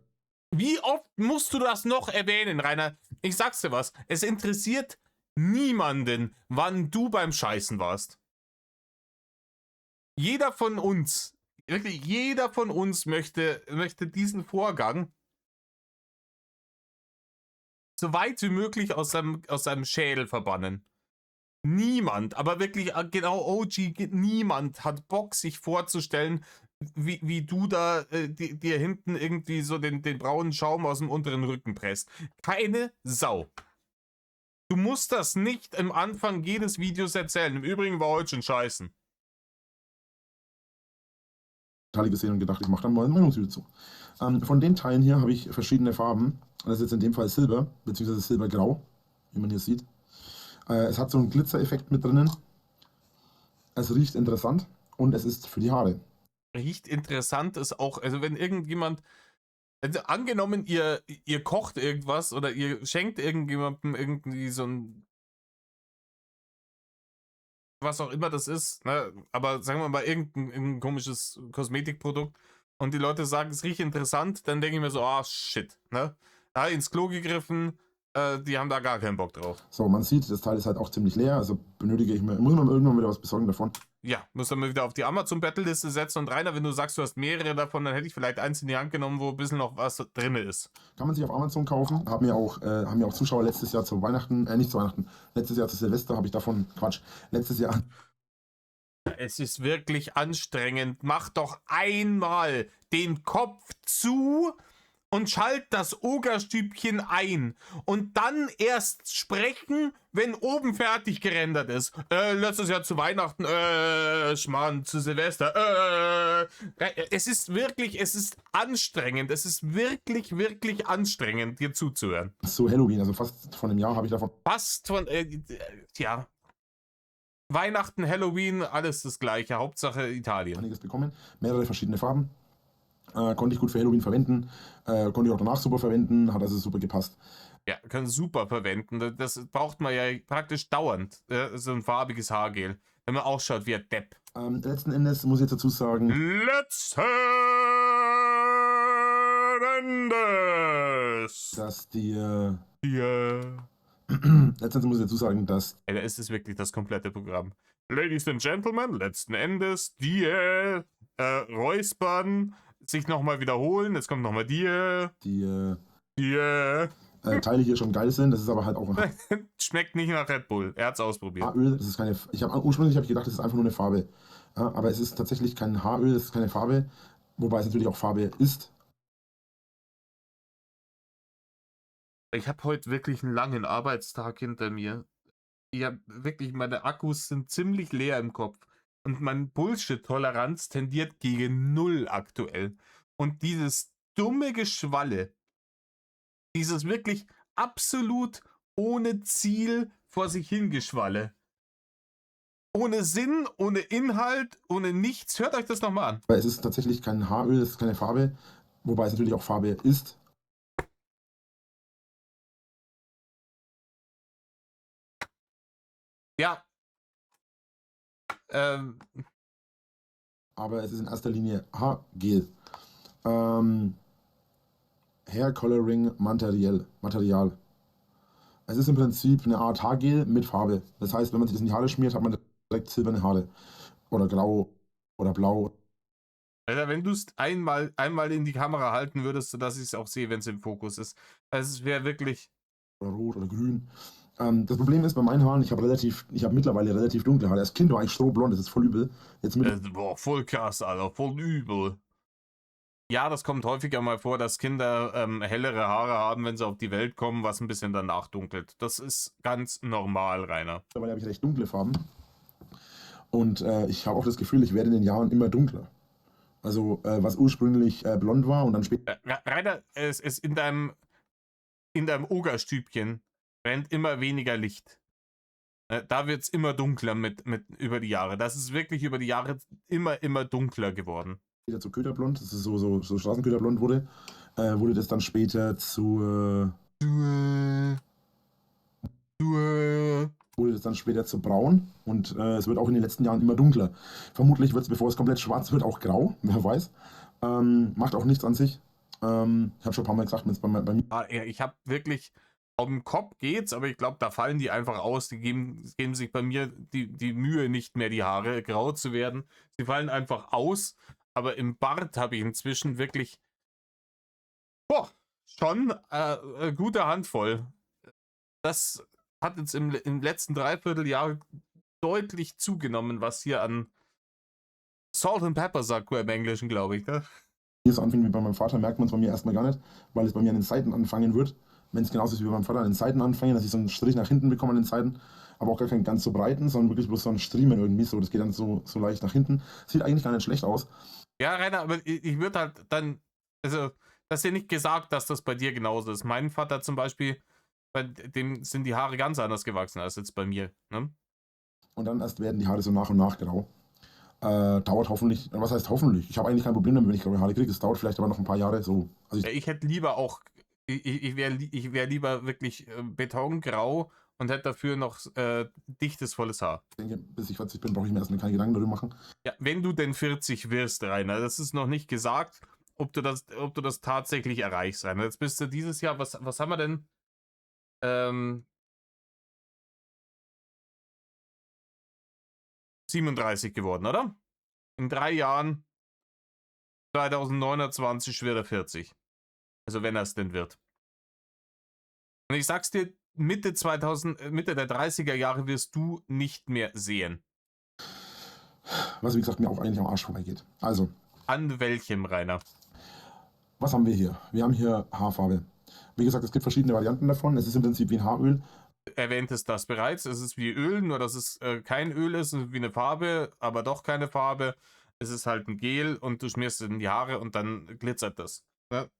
Speaker 1: Wie oft musst du das noch erwähnen, Rainer? Ich sag's dir was. Es interessiert niemanden, wann du beim Scheißen warst. Jeder von uns, wirklich jeder von uns möchte diesen Vorgang so weit wie möglich aus seinem Schädel verbannen. Niemand, aber wirklich genau OG, niemand hat Bock, sich vorzustellen, wie du da dir hinten irgendwie so den braunen Schaum aus dem unteren Rücken presst. Keine Sau. Du musst das nicht am Anfang jedes Videos erzählen. Im Übrigen war heute schon scheißen.
Speaker 2: Teile gesehen und gedacht, ich mache dann mal ein Meinungsvideo zu. Von den Teilen hier habe ich verschiedene Farben. Das ist jetzt in dem Fall Silber, beziehungsweise Silbergrau, wie man hier sieht. Es hat so einen Glitzereffekt mit drinnen. Es riecht interessant und es ist für die Haare.
Speaker 1: Riecht interessant ist auch, also wenn irgendjemand, also angenommen ihr kocht irgendwas oder ihr schenkt irgendjemandem irgendwie so ein, was auch immer das ist, ne? Aber sagen wir mal irgendein komisches Kosmetikprodukt und die Leute sagen, es riecht interessant, dann denke ich mir so, ah, shit, ne? Da ins Klo gegriffen, die haben da gar keinen Bock drauf.
Speaker 2: So, man sieht, das Teil ist halt auch ziemlich leer, also benötige ich mir, muss man irgendwann wieder was besorgen davon.
Speaker 1: Ja, muss dann mal wieder auf die Amazon-Battle-Liste setzen und Rainer, wenn du sagst, du hast mehrere davon, dann hätte ich vielleicht eins in die Hand genommen, wo ein bisschen noch was drin ist.
Speaker 2: Kann man sich auf Amazon kaufen, haben mir auch Zuschauer letztes Jahr zu Weihnachten, nicht zu Weihnachten, letztes Jahr zu Silvester habe ich davon, letztes Jahr...
Speaker 1: Es ist wirklich anstrengend. Mach doch einmal den Kopf zu und schalt das Ogerstübchen ein. Und dann erst sprechen, wenn oben fertig gerendert ist. Letztes Jahr zu Weihnachten, Schmarrn, zu Silvester, es ist anstrengend. Es ist wirklich, wirklich anstrengend, dir zuzuhören.
Speaker 2: Zu Halloween, also fast von einem Jahr habe ich davon...
Speaker 1: Fast von, ja... Weihnachten, Halloween, alles das gleiche. Hauptsache Italien.
Speaker 2: Einiges bekommen, mehrere verschiedene Farben. Konnte ich gut für Halloween verwenden. Konnte ich auch danach super verwenden. Hat also super gepasst.
Speaker 1: Ja, kann super verwenden. Das braucht man ja praktisch dauernd. So ein farbiges Haargel. Wenn man ausschaut wie ein Depp.
Speaker 2: Letzten Endes muss ich jetzt dazu sagen...
Speaker 1: Letzten Endes!
Speaker 2: Dass die...
Speaker 1: Letztendlich
Speaker 2: muss ich dazu sagen, dass...
Speaker 1: Da ist es wirklich das komplette Programm. Ladies and Gentlemen, letzten Endes, die räuspern, sich nochmal wiederholen, jetzt kommt nochmal die
Speaker 2: Teile hier schon geil sind. Das ist aber halt auch ein
Speaker 1: Schmeckt nicht nach Red Bull. Er hat's ausprobiert.
Speaker 2: Haaröl. Das ist keine. Ursprünglich habe ich gedacht, das ist einfach nur eine Farbe. Ja, aber es ist tatsächlich kein Haaröl, es ist keine Farbe, wobei es natürlich auch Farbe ist.
Speaker 1: Ich habe heute wirklich einen langen Arbeitstag hinter mir. Meine Akkus sind ziemlich leer im Kopf. Und meine Bullshit-Toleranz tendiert gegen 0 aktuell. Und dieses dumme Geschwalle, dieses wirklich absolut ohne Ziel vor sich hingeschwalle. Ohne Sinn, ohne Inhalt, ohne nichts. Hört euch das nochmal an.
Speaker 2: Aber es ist tatsächlich kein Haaröl, es ist keine Farbe, wobei es natürlich auch Farbe ist.
Speaker 1: Ja.
Speaker 2: Aber es ist in erster Linie Haargel. Hair Coloring Material. Es ist im Prinzip eine Art Haargel mit Farbe. Das heißt, wenn man sich das in die Haare schmiert, hat man direkt silberne Haare. Oder grau oder blau.
Speaker 1: Alter, wenn du es einmal in die Kamera halten würdest, sodass ich es auch sehe, wenn es im Fokus ist. Also es wäre wirklich.
Speaker 2: Oder rot oder grün. Das Problem ist bei meinen Haaren, ich habe mittlerweile relativ dunkle Haare. Als Kind war ich strohblond, das ist voll übel. Jetzt
Speaker 1: Boah, voll krass, Alter, voll übel. Ja, das kommt häufiger mal vor, dass Kinder hellere Haare haben, wenn sie auf die Welt kommen, was ein bisschen danach dunkelt. Das ist ganz normal, Rainer.
Speaker 2: Mittlerweile habe ich recht dunkle Farben. Und ich habe auch das Gefühl, ich werde in den Jahren immer dunkler. Also was ursprünglich blond war und dann später.
Speaker 1: Rainer, es ist in deinem Ogerstübchen brennt immer weniger Licht. Da wird es immer dunkler mit über die Jahre. Das ist wirklich über die Jahre immer dunkler geworden.
Speaker 2: Später zu Köterblond, das ist so Straßenköterblond wurde das dann später zu braun und es wird auch in den letzten Jahren immer dunkler. Vermutlich wird es, bevor es komplett schwarz wird, auch grau, wer weiß. Macht auch nichts an sich. Ich habe schon ein paar Mal gesagt, wenn es bei mir.
Speaker 1: Ich habe wirklich, auf dem Kopf geht's, aber ich glaube, da fallen die einfach aus. Die geben sich bei mir die Mühe nicht mehr, die Haare grau zu werden. Sie fallen einfach aus, aber im Bart habe ich inzwischen wirklich schon eine gute Handvoll. Das hat jetzt im letzten Dreivierteljahr deutlich zugenommen, was hier an Salt and Pepper sagt man im Englischen, glaube ich. Ne?
Speaker 2: Hier so anfängt wie bei meinem Vater, merkt man es bei mir erstmal gar nicht, weil es bei mir an den Seiten anfangen wird. Wenn es genauso ist wie bei meinem Vater an den Seiten anfangen, dass ich so einen Strich nach hinten bekomme an den Seiten, aber auch gar keinen ganz so breiten, sondern wirklich bloß so einen Striemen irgendwie so. Das geht dann so leicht nach hinten. Sieht eigentlich gar nicht schlecht aus.
Speaker 1: Ja, Rainer, aber ich würde halt dann, also, das ist ja nicht gesagt, dass das bei dir genauso ist. Mein Vater zum Beispiel, bei dem sind die Haare ganz anders gewachsen als jetzt bei mir. Ne?
Speaker 2: Und dann erst werden die Haare so nach und nach grau. Dauert hoffentlich, was heißt hoffentlich? Ich habe eigentlich kein Problem damit, wenn ich graue Haare kriege. Es dauert vielleicht aber noch ein paar Jahre so. Also
Speaker 1: ich hätte lieber auch, ich wär lieber wirklich betongrau und hätte dafür noch dichtes, volles Haar.
Speaker 2: Ich denke, bis ich 40 bin, brauche ich mir erstmal keine Gedanken darüber machen.
Speaker 1: Ja, wenn du denn 40 wirst, Rainer, das ist noch nicht gesagt, ob du das tatsächlich erreichst, Rainer. Jetzt bist du dieses Jahr, was haben wir denn? 37 geworden, oder? In 3 Jahren, 2029, wird er 40. Also wenn er es denn wird. Und ich sag's dir, Mitte der 30er Jahre wirst du nicht mehr sehen.
Speaker 2: Was, wie gesagt, mir auch eigentlich am Arsch vorbeigeht. Also.
Speaker 1: An welchem, Rainer?
Speaker 2: Was haben wir hier? Wir haben hier Haarfarbe. Wie gesagt, es gibt verschiedene Varianten davon. Es ist im Prinzip wie ein Haaröl.
Speaker 1: Erwähntest das bereits. Es ist wie Öl, nur dass es kein Öl ist, wie eine Farbe, aber doch keine Farbe. Es ist halt ein Gel und du schmierst es in die Haare und dann glitzert das. Ne?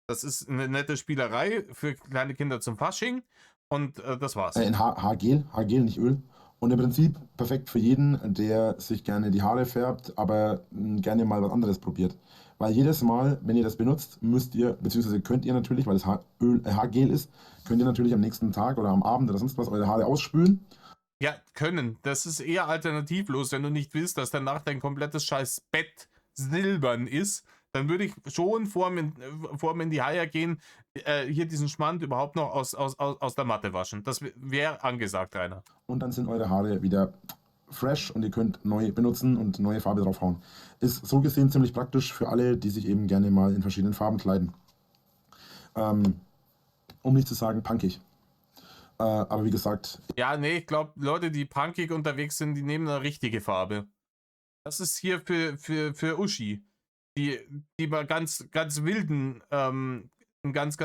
Speaker 1: Das ist eine nette Spielerei für kleine Kinder zum Fasching und das war's.
Speaker 2: In Haargel, nicht Öl. Und im Prinzip perfekt für jeden, der sich gerne die Haare färbt, aber gerne mal was anderes probiert. Weil jedes Mal, wenn ihr das benutzt, müsst ihr, beziehungsweise könnt ihr natürlich, weil es Haargel ist, könnt ihr natürlich am nächsten Tag oder am Abend oder sonst was eure Haare ausspülen.
Speaker 1: Ja, können. Das ist eher alternativlos, wenn du nicht willst, dass danach dein komplettes scheiß Bett silbern ist. Dann würde ich schon vor mir in die Haie gehen, hier diesen Schmand überhaupt noch aus der Matte waschen. Das wäre angesagt, Rainer.
Speaker 2: Und dann sind eure Haare wieder fresh und ihr könnt neu benutzen und neue Farbe draufhauen. Ist so gesehen ziemlich praktisch für alle, die sich eben gerne mal in verschiedenen Farben kleiden. um nicht zu sagen punkig. Aber wie gesagt,
Speaker 1: Ja, nee, ich glaube, Leute, die punkig unterwegs sind, die nehmen eine richtige Farbe. Das ist hier für Uschi, die mal ganz wilden, einen ganz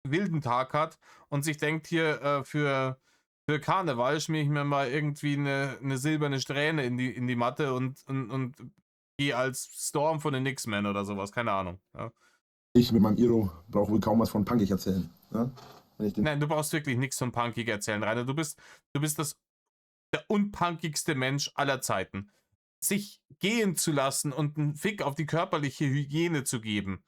Speaker 1: wilden Tag hat und sich denkt, hier für Karneval schmier ich mir mal irgendwie eine silberne Strähne in die Matte und gehe als Storm von den X-Men oder sowas, keine Ahnung. Ja.
Speaker 2: ich mit meinem Iro brauche wohl kaum was von punkig erzählen. Ja? Wenn ich den
Speaker 1: Nein, du brauchst wirklich nichts von punkig erzählen, Rainer. Du bist der unpunkigste Mensch aller Zeiten. Sich gehen zu lassen und einen Fick auf die körperliche Hygiene zu geben,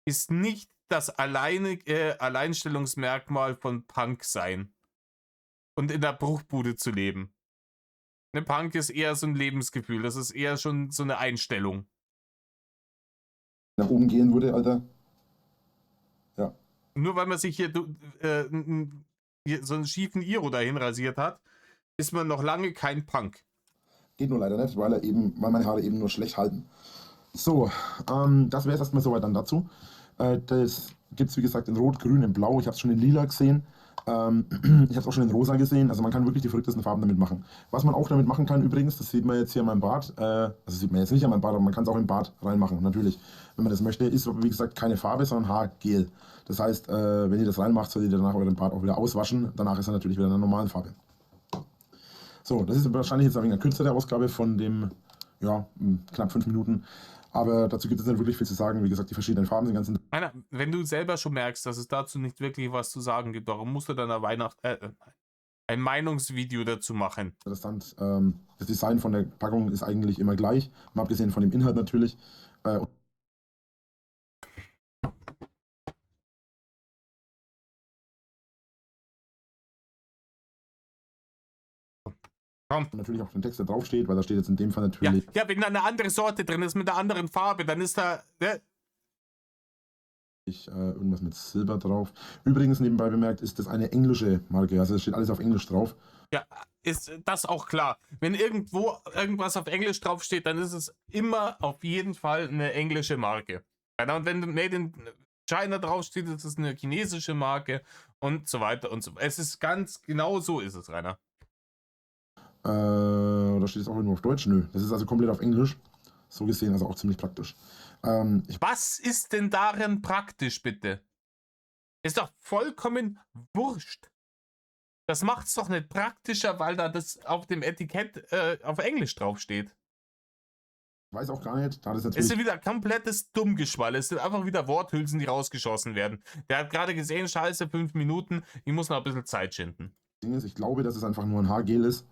Speaker 1: ist nicht das Alleinstellungsmerkmal von Punk sein und in der Bruchbude zu leben. Ne, Punk ist eher so ein Lebensgefühl, das ist eher schon so eine Einstellung.
Speaker 2: nach oben gehen würde, Alter. Ja.
Speaker 1: Nur weil man sich hier so einen schiefen Iro dahin rasiert hat, ist man noch lange kein Punk.
Speaker 2: Geht nur leider nicht, weil meine Haare eben nur schlecht halten. So, das wäre es erstmal soweit dann dazu. Das gibt es wie gesagt in Rot, Grün, in Blau. Ich habe es schon in Lila gesehen. Ich habe es auch schon in Rosa gesehen. Also man kann wirklich die verrücktesten Farben damit machen. Was man auch damit machen kann übrigens, das sieht man jetzt hier an meinem Bart. Also sieht man jetzt nicht an meinem Bart, aber man kann es auch im Bart reinmachen, natürlich. Wenn man das möchte, ist wie gesagt keine Farbe, sondern Haargel. Das heißt, wenn ihr das reinmacht, solltet ihr danach euren Bart auch wieder auswaschen. Danach ist er natürlich wieder in einer normalen Farbe. So, das ist wahrscheinlich jetzt ein wenig eine kürzere Ausgabe von dem, ja, knapp 5 Minuten. Aber dazu gibt es nicht wirklich viel zu sagen. Wie gesagt, die verschiedenen Farben sind ganz
Speaker 1: Rainer, wenn du selber schon merkst, dass es dazu nicht wirklich was zu sagen gibt, warum musst du dann ein Meinungsvideo dazu machen?
Speaker 2: interessant. Das Design von der Packung ist eigentlich immer gleich, mal abgesehen von dem Inhalt natürlich.
Speaker 1: Komm.
Speaker 2: Und natürlich auch den Text, der draufsteht, weil da steht jetzt in dem Fall
Speaker 1: Ja,
Speaker 2: natürlich.
Speaker 1: ja, wenn da eine andere Sorte drin ist mit einer anderen Farbe, dann ist da. Ne?
Speaker 2: Irgendwas mit Silber drauf. Übrigens, nebenbei bemerkt, ist das eine englische Marke. Also es steht alles auf Englisch drauf.
Speaker 1: Ja, ist das auch klar. Wenn irgendwo irgendwas auf Englisch draufsteht, dann ist es immer auf jeden Fall eine englische Marke. Ja, und wenn Made in China draufsteht, ist es eine chinesische Marke und so weiter und so. Es ist ganz genau so ist es, Rainer.
Speaker 2: Oder steht es auch irgendwo auf Deutsch? Nö. Das ist also komplett auf Englisch. So gesehen, also auch ziemlich praktisch.
Speaker 1: Was ist denn darin praktisch, bitte? Ist doch vollkommen wurscht. Das macht's doch nicht praktischer, weil da das auf dem Etikett auf Englisch draufsteht.
Speaker 2: Ich weiß auch gar nicht, da das
Speaker 1: Es
Speaker 2: natürlich.
Speaker 1: ist wieder komplettes Dummgeschwalle. Es sind einfach wieder Worthülsen, die rausgeschossen werden. Der hat gerade gesehen, scheiße, 5 Minuten, ich muss noch ein bisschen Zeit schinden.
Speaker 2: Ding ist, ich glaube, dass es einfach nur ein Haargel ist.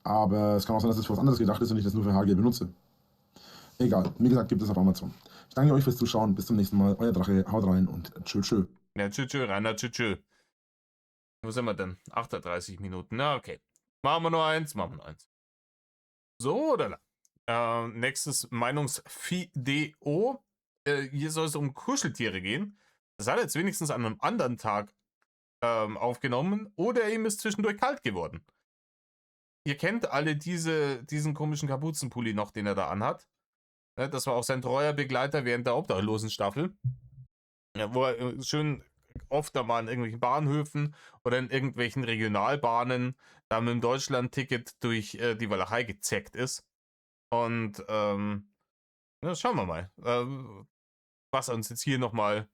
Speaker 2: Aber es kann auch sein, dass es für was anderes gedacht ist und ich das nur für Haargel benutze. Egal, wie gesagt, gibt es auf Amazon. Ich danke euch fürs Zuschauen. Bis zum nächsten Mal. Euer Drache, haut rein und tschö.
Speaker 1: Ja, tschö, Rainer, tschö. Wo sind wir denn? 38 Minuten. Na, okay. Machen wir nur eins. So, oder? Nächstes Meinungsvideo. Hier soll es um Kuscheltiere gehen. Das hat er jetzt wenigstens an einem anderen Tag aufgenommen. Oder ihm ist zwischendurch kalt geworden. Ihr kennt alle diesen komischen Kapuzenpulli noch, den er da anhat. Das war auch sein treuer Begleiter während der Obdachlosenstaffel. Ja, wo er schön oft da mal in irgendwelchen Bahnhöfen oder in irgendwelchen Regionalbahnen da mit dem Deutschland-Ticket durch die Walachei gezeckt ist. Und ja, schauen wir mal, was uns jetzt hier nochmal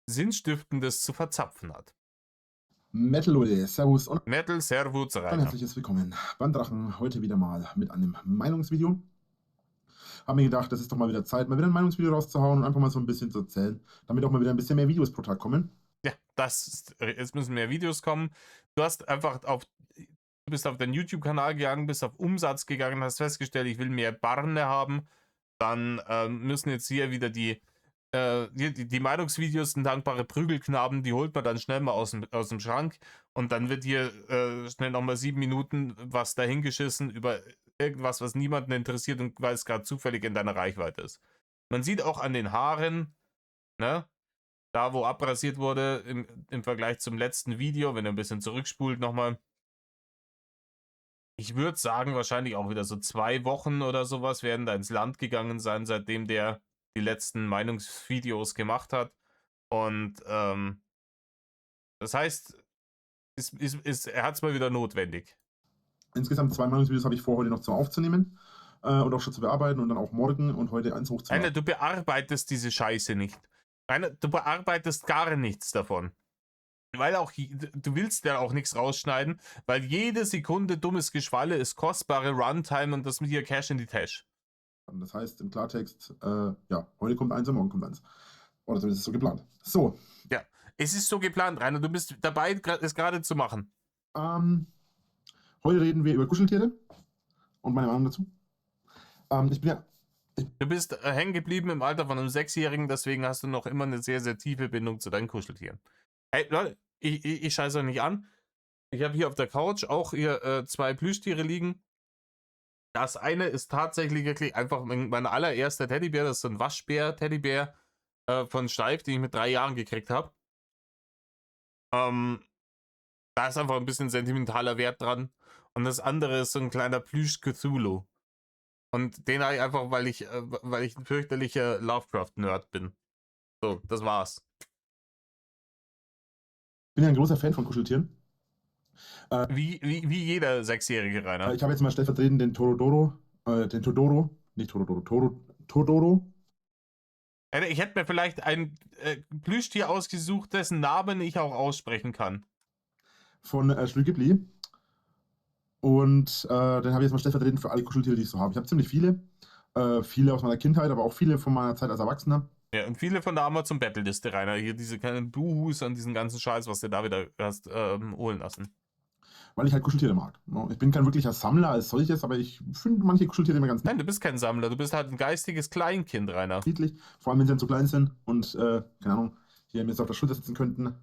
Speaker 1: Sinnstiftendes zu verzapfen hat.
Speaker 2: Metal Leute, Servus und
Speaker 1: Metal, Servus,
Speaker 2: ein
Speaker 1: Rainer.
Speaker 2: herzliches Willkommen beim Drachen. Heute wieder mal mit einem Meinungsvideo. Hab mir gedacht, das ist doch mal wieder Zeit, mal wieder ein Meinungsvideo rauszuhauen und einfach mal so ein bisschen zu erzählen, damit auch mal wieder ein bisschen mehr Videos pro Tag kommen.
Speaker 1: Ja, jetzt müssen mehr Videos kommen. Du bist auf deinen YouTube-Kanal gegangen, bist auf Umsatz gegangen, hast festgestellt, ich will mehr Barne haben. Dann müssen jetzt hier wieder die Meinungsvideos, ein dankbare Prügelknaben, die holt man dann schnell mal aus dem Schrank und dann wird hier schnell nochmal 7 Minuten was dahingeschissen über irgendwas, was niemanden interessiert und weil es gerade zufällig in deiner Reichweite ist. Man sieht auch an den Haaren, ne, da wo abrasiert wurde im Vergleich zum letzten Video, wenn ihr ein bisschen zurückspult nochmal. Ich würde sagen, wahrscheinlich auch wieder so 2 Wochen oder sowas werden da ins Land gegangen sein, seitdem der die letzten Meinungsvideos gemacht hat. Und das heißt, er hat es mal wieder notwendig.
Speaker 2: Insgesamt 2 Meinungsvideos habe ich vor, heute noch aufzunehmen und auch schon zu bearbeiten und dann auch morgen und heute eins hochzuladen.
Speaker 1: Rainer, du bearbeitest diese Scheiße nicht. Rainer, du bearbeitest gar nichts davon. Weil auch, du willst ja auch nichts rausschneiden, weil jede Sekunde dummes Geschwalle ist kostbare Runtime und das mit dir Cash in die Tasche.
Speaker 2: Das heißt im Klartext, ja, heute kommt eins und morgen kommt eins. Oder so ist es so geplant. So.
Speaker 1: Ja, es ist so geplant, Rainer. Du bist dabei, es gerade zu machen.
Speaker 2: Heute reden wir über Kuscheltiere und meine Meinung dazu. Ich bin ja.
Speaker 1: Du bist hängen geblieben im Alter von einem 6-Jährigen, deswegen hast du noch immer eine sehr, sehr tiefe Bindung zu deinen Kuscheltieren. Hey, Leute, ich scheiße euch nicht an. Ich habe hier auf der Couch auch hier 2 Plüschtiere liegen. Das eine ist tatsächlich wirklich einfach mein allererster Teddybär. Das ist so ein Waschbär-Teddybär von Steif, den ich mit 3 Jahren gekriegt habe. Da ist einfach ein bisschen sentimentaler Wert dran. Und das andere ist so ein kleiner Plüsch-Cthulhu. Und den habe ich einfach, weil ich ein fürchterlicher Lovecraft-Nerd bin. So, das war's.
Speaker 2: Ich bin ja ein großer Fan von Kuscheltieren.
Speaker 1: Wie jeder 6-jährige Rainer.
Speaker 2: Ich habe jetzt mal stellvertretend den Todoro,
Speaker 1: Ich hätte mir vielleicht ein Plüschtier ausgesucht, dessen Namen ich auch aussprechen kann.
Speaker 2: Von Studio Ghibli. Und den habe ich jetzt mal stellvertretend für alle Kuscheltiere, die ich so habe. Ich habe ziemlich viele. Viele aus meiner Kindheit, aber auch viele von meiner Zeit als Erwachsener.
Speaker 1: Ja, und viele von der Amazon-Battle-Liste, Rainer. Hier diese kleinen Buhus und diesen ganzen Scheiß, was du da wieder hast holen lassen.
Speaker 2: Weil ich halt Kuscheltiere mag. Ich bin kein wirklicher Sammler als solches, aber ich finde manche Kuscheltiere immer ganz
Speaker 1: Nein, du bist kein Sammler, du bist halt ein geistiges Kleinkind, Rainer.
Speaker 2: niedlich. Vor allem, wenn sie dann zu klein sind und, keine Ahnung, hier mir jetzt auf der Schulter sitzen könnten.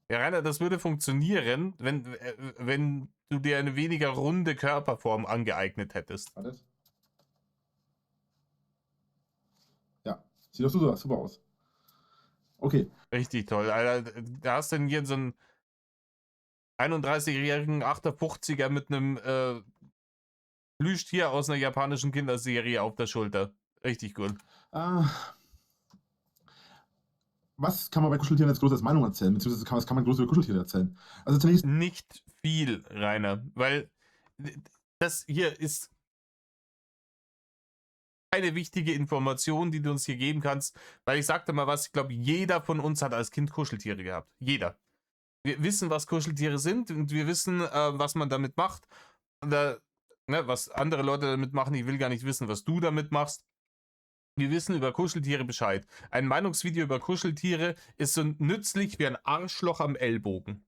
Speaker 1: Ja, Rainer, das würde funktionieren, wenn du dir eine weniger runde Körperform angeeignet hättest.
Speaker 2: Alles. Ja, sieht doch super aus. Okay.
Speaker 1: Richtig toll, Alter. Da hast du denn hier so einen 31-jährigen 58er mit einem Plüschtier aus einer japanischen Kinderserie auf der Schulter. Richtig gut.
Speaker 2: Was kann man bei Kuscheltieren jetzt groß als Meinung erzählen? Beziehungsweise was kann man groß über Kuscheltiere erzählen? Also zunächst.
Speaker 1: Nicht viel, Rainer, weil das hier ist eine wichtige Information, die du uns hier geben kannst, weil ich sagte mal was, ich glaube, jeder von uns hat als Kind Kuscheltiere gehabt. Jeder. Wir wissen, was Kuscheltiere sind und wir wissen, was man damit macht. Oder, was andere Leute damit machen. Ich will gar nicht wissen, was du damit machst. Wir wissen über Kuscheltiere Bescheid. Ein Meinungsvideo über Kuscheltiere ist so nützlich wie ein Arschloch am Ellbogen.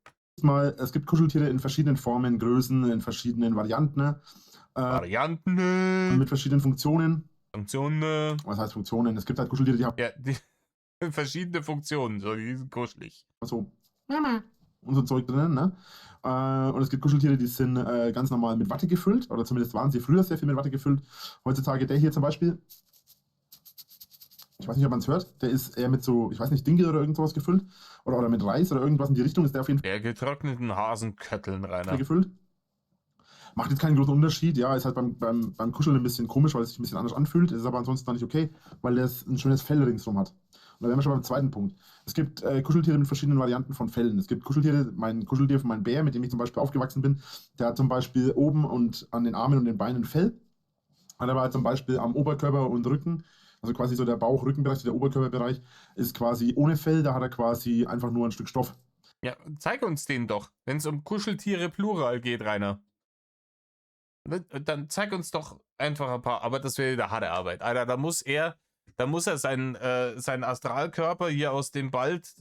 Speaker 2: Es gibt Kuscheltiere in verschiedenen Formen, Größen, in verschiedenen Varianten. Mit verschiedenen Funktionen.
Speaker 1: Funktionen.
Speaker 2: Was heißt Funktionen? Es gibt halt Kuscheltiere, die haben.
Speaker 1: Ja, verschiedene Funktionen. So, die sind kuschelig.
Speaker 2: So, Mama. Und so Zeug drin, ne? Und es gibt Kuscheltiere, die sind ganz normal mit Watte gefüllt. Oder zumindest waren sie früher sehr viel mit Watte gefüllt. Heutzutage der hier zum Beispiel. Ich weiß nicht, ob man es hört. Der ist eher mit so, ich weiß nicht, Dinkel oder irgend sowas gefüllt. Oder mit Reis oder irgendwas in die Richtung ist der auf jeden Fall.
Speaker 1: Der getrockneten Hasenkötteln, Rainer.
Speaker 2: Gefüllt. Macht jetzt keinen großen Unterschied. Ja, ist halt beim Kuscheln ein bisschen komisch, weil es sich ein bisschen anders anfühlt. Ist aber ansonsten nicht okay, weil der ein schönes Fell ringsrum hat. Und da wären wir schon beim zweiten Punkt. Es gibt Kuscheltiere mit verschiedenen Varianten von Fellen. Es gibt Kuscheltiere, mein Kuscheltier von meinem Bär, mit dem ich zum Beispiel aufgewachsen bin, der hat zum Beispiel oben und an den Armen und den Beinen Fell. Hat aber halt zum Beispiel am Oberkörper und Rücken, also quasi so der Bauch-Rückenbereich, der Oberkörperbereich, ist quasi ohne Fell, da hat er quasi einfach nur ein Stück Stoff.
Speaker 1: Ja, zeig uns den doch, wenn es um Kuscheltiere Plural geht, Rainer. Dann zeig uns doch einfach ein paar, aber das wäre wieder harte Arbeit. Alter, da muss er seinen Astralkörper hier aus dem Wald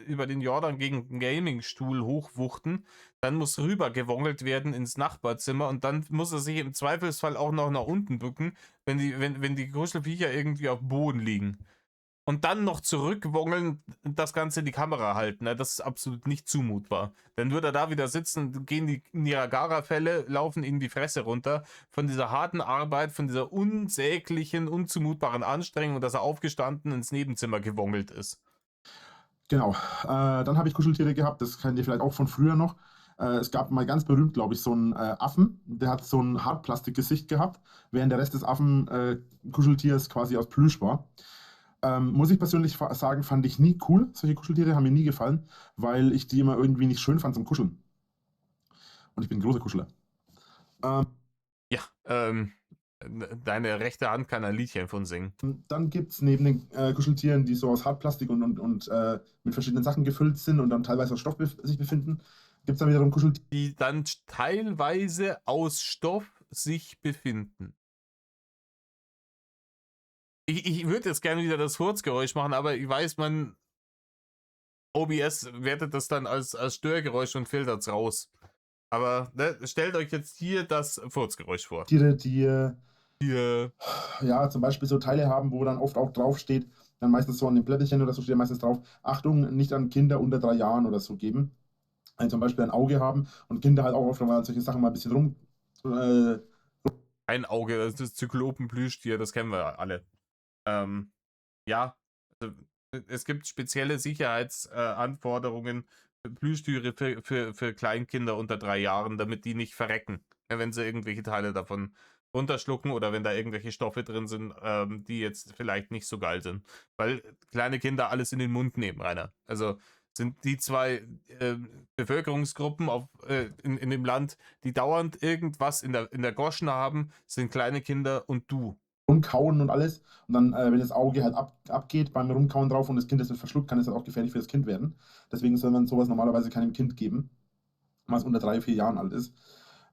Speaker 1: über den Jordan gegen den Gamingstuhl hochwuchten. Dann muss rübergewongelt werden ins Nachbarzimmer und dann muss er sich im Zweifelsfall auch noch nach unten bücken, wenn die Kuschelviecher irgendwie auf dem Boden liegen. Und dann noch zurückwongeln, das Ganze in die Kamera halten. Ne? Das ist absolut nicht zumutbar. Dann würde er da wieder sitzen, gehen die Niagara-Fälle, laufen ihnen die Fresse runter. Von dieser harten Arbeit, von dieser unsäglichen, unzumutbaren Anstrengung, dass er aufgestanden ins Nebenzimmer gewongelt ist.
Speaker 2: Genau. Dann habe ich Kuscheltiere gehabt, das kennt ihr vielleicht auch von früher noch. Es gab mal ganz berühmt, glaube ich, so einen Affen, der hat so ein Hartplastikgesicht gehabt, während der Rest des Affen-Kuscheltiers quasi aus Plüsch war. Muss ich persönlich sagen, fand ich nie cool. Solche Kuscheltiere haben mir nie gefallen, weil ich die immer irgendwie nicht schön fand zum Kuscheln. Und ich bin ein großer Kuscheler. Ähm,
Speaker 1: Ja, deine rechte Hand kann ein Liedchen von singen.
Speaker 2: Dann gibt es neben den Kuscheltieren, die so aus Hartplastik und mit verschiedenen Sachen gefüllt sind und dann teilweise aus Stoff sich befinden, gibt es dann wiederum Kuscheltiere.
Speaker 1: Die dann teilweise aus Stoff sich befinden. Ich würde jetzt gerne wieder das Furzgeräusch machen, aber ich weiß, OBS wertet das dann als Störgeräusch und filtert es raus. Aber ne, stellt euch jetzt hier das Furzgeräusch vor.
Speaker 2: Tiere, die
Speaker 1: Hier.
Speaker 2: ja zum Beispiel so Teile haben, wo dann oft auch draufsteht, dann meistens so an den Blätterchen oder so steht meistens drauf, Achtung, nicht an Kinder unter 3 Jahren oder so geben. Also zum Beispiel ein Auge haben und Kinder halt auch oft mal an solche Sachen mal ein bisschen
Speaker 1: Ein Auge, das ist das Zyklopenplüschtier, das kennen wir alle. Ja, also, es gibt spezielle Sicherheitsanforderungen für Plüschtiere für Kleinkinder unter 3 Jahren, damit die nicht verrecken, wenn sie irgendwelche Teile davon runterschlucken oder wenn da irgendwelche Stoffe drin sind, die jetzt vielleicht nicht so geil sind. Weil kleine Kinder alles in den Mund nehmen, Rainer. Also sind die zwei Bevölkerungsgruppen in dem Land, die dauernd irgendwas in der Goschen haben, sind kleine Kinder und du.
Speaker 2: rumkauen und alles. Und dann, wenn das Auge halt abgeht beim Rumkauen drauf und das Kind das nicht verschluckt, kann es halt auch gefährlich für das Kind werden. Deswegen soll man sowas normalerweise keinem Kind geben, was unter 3, 4 Jahren alt ist.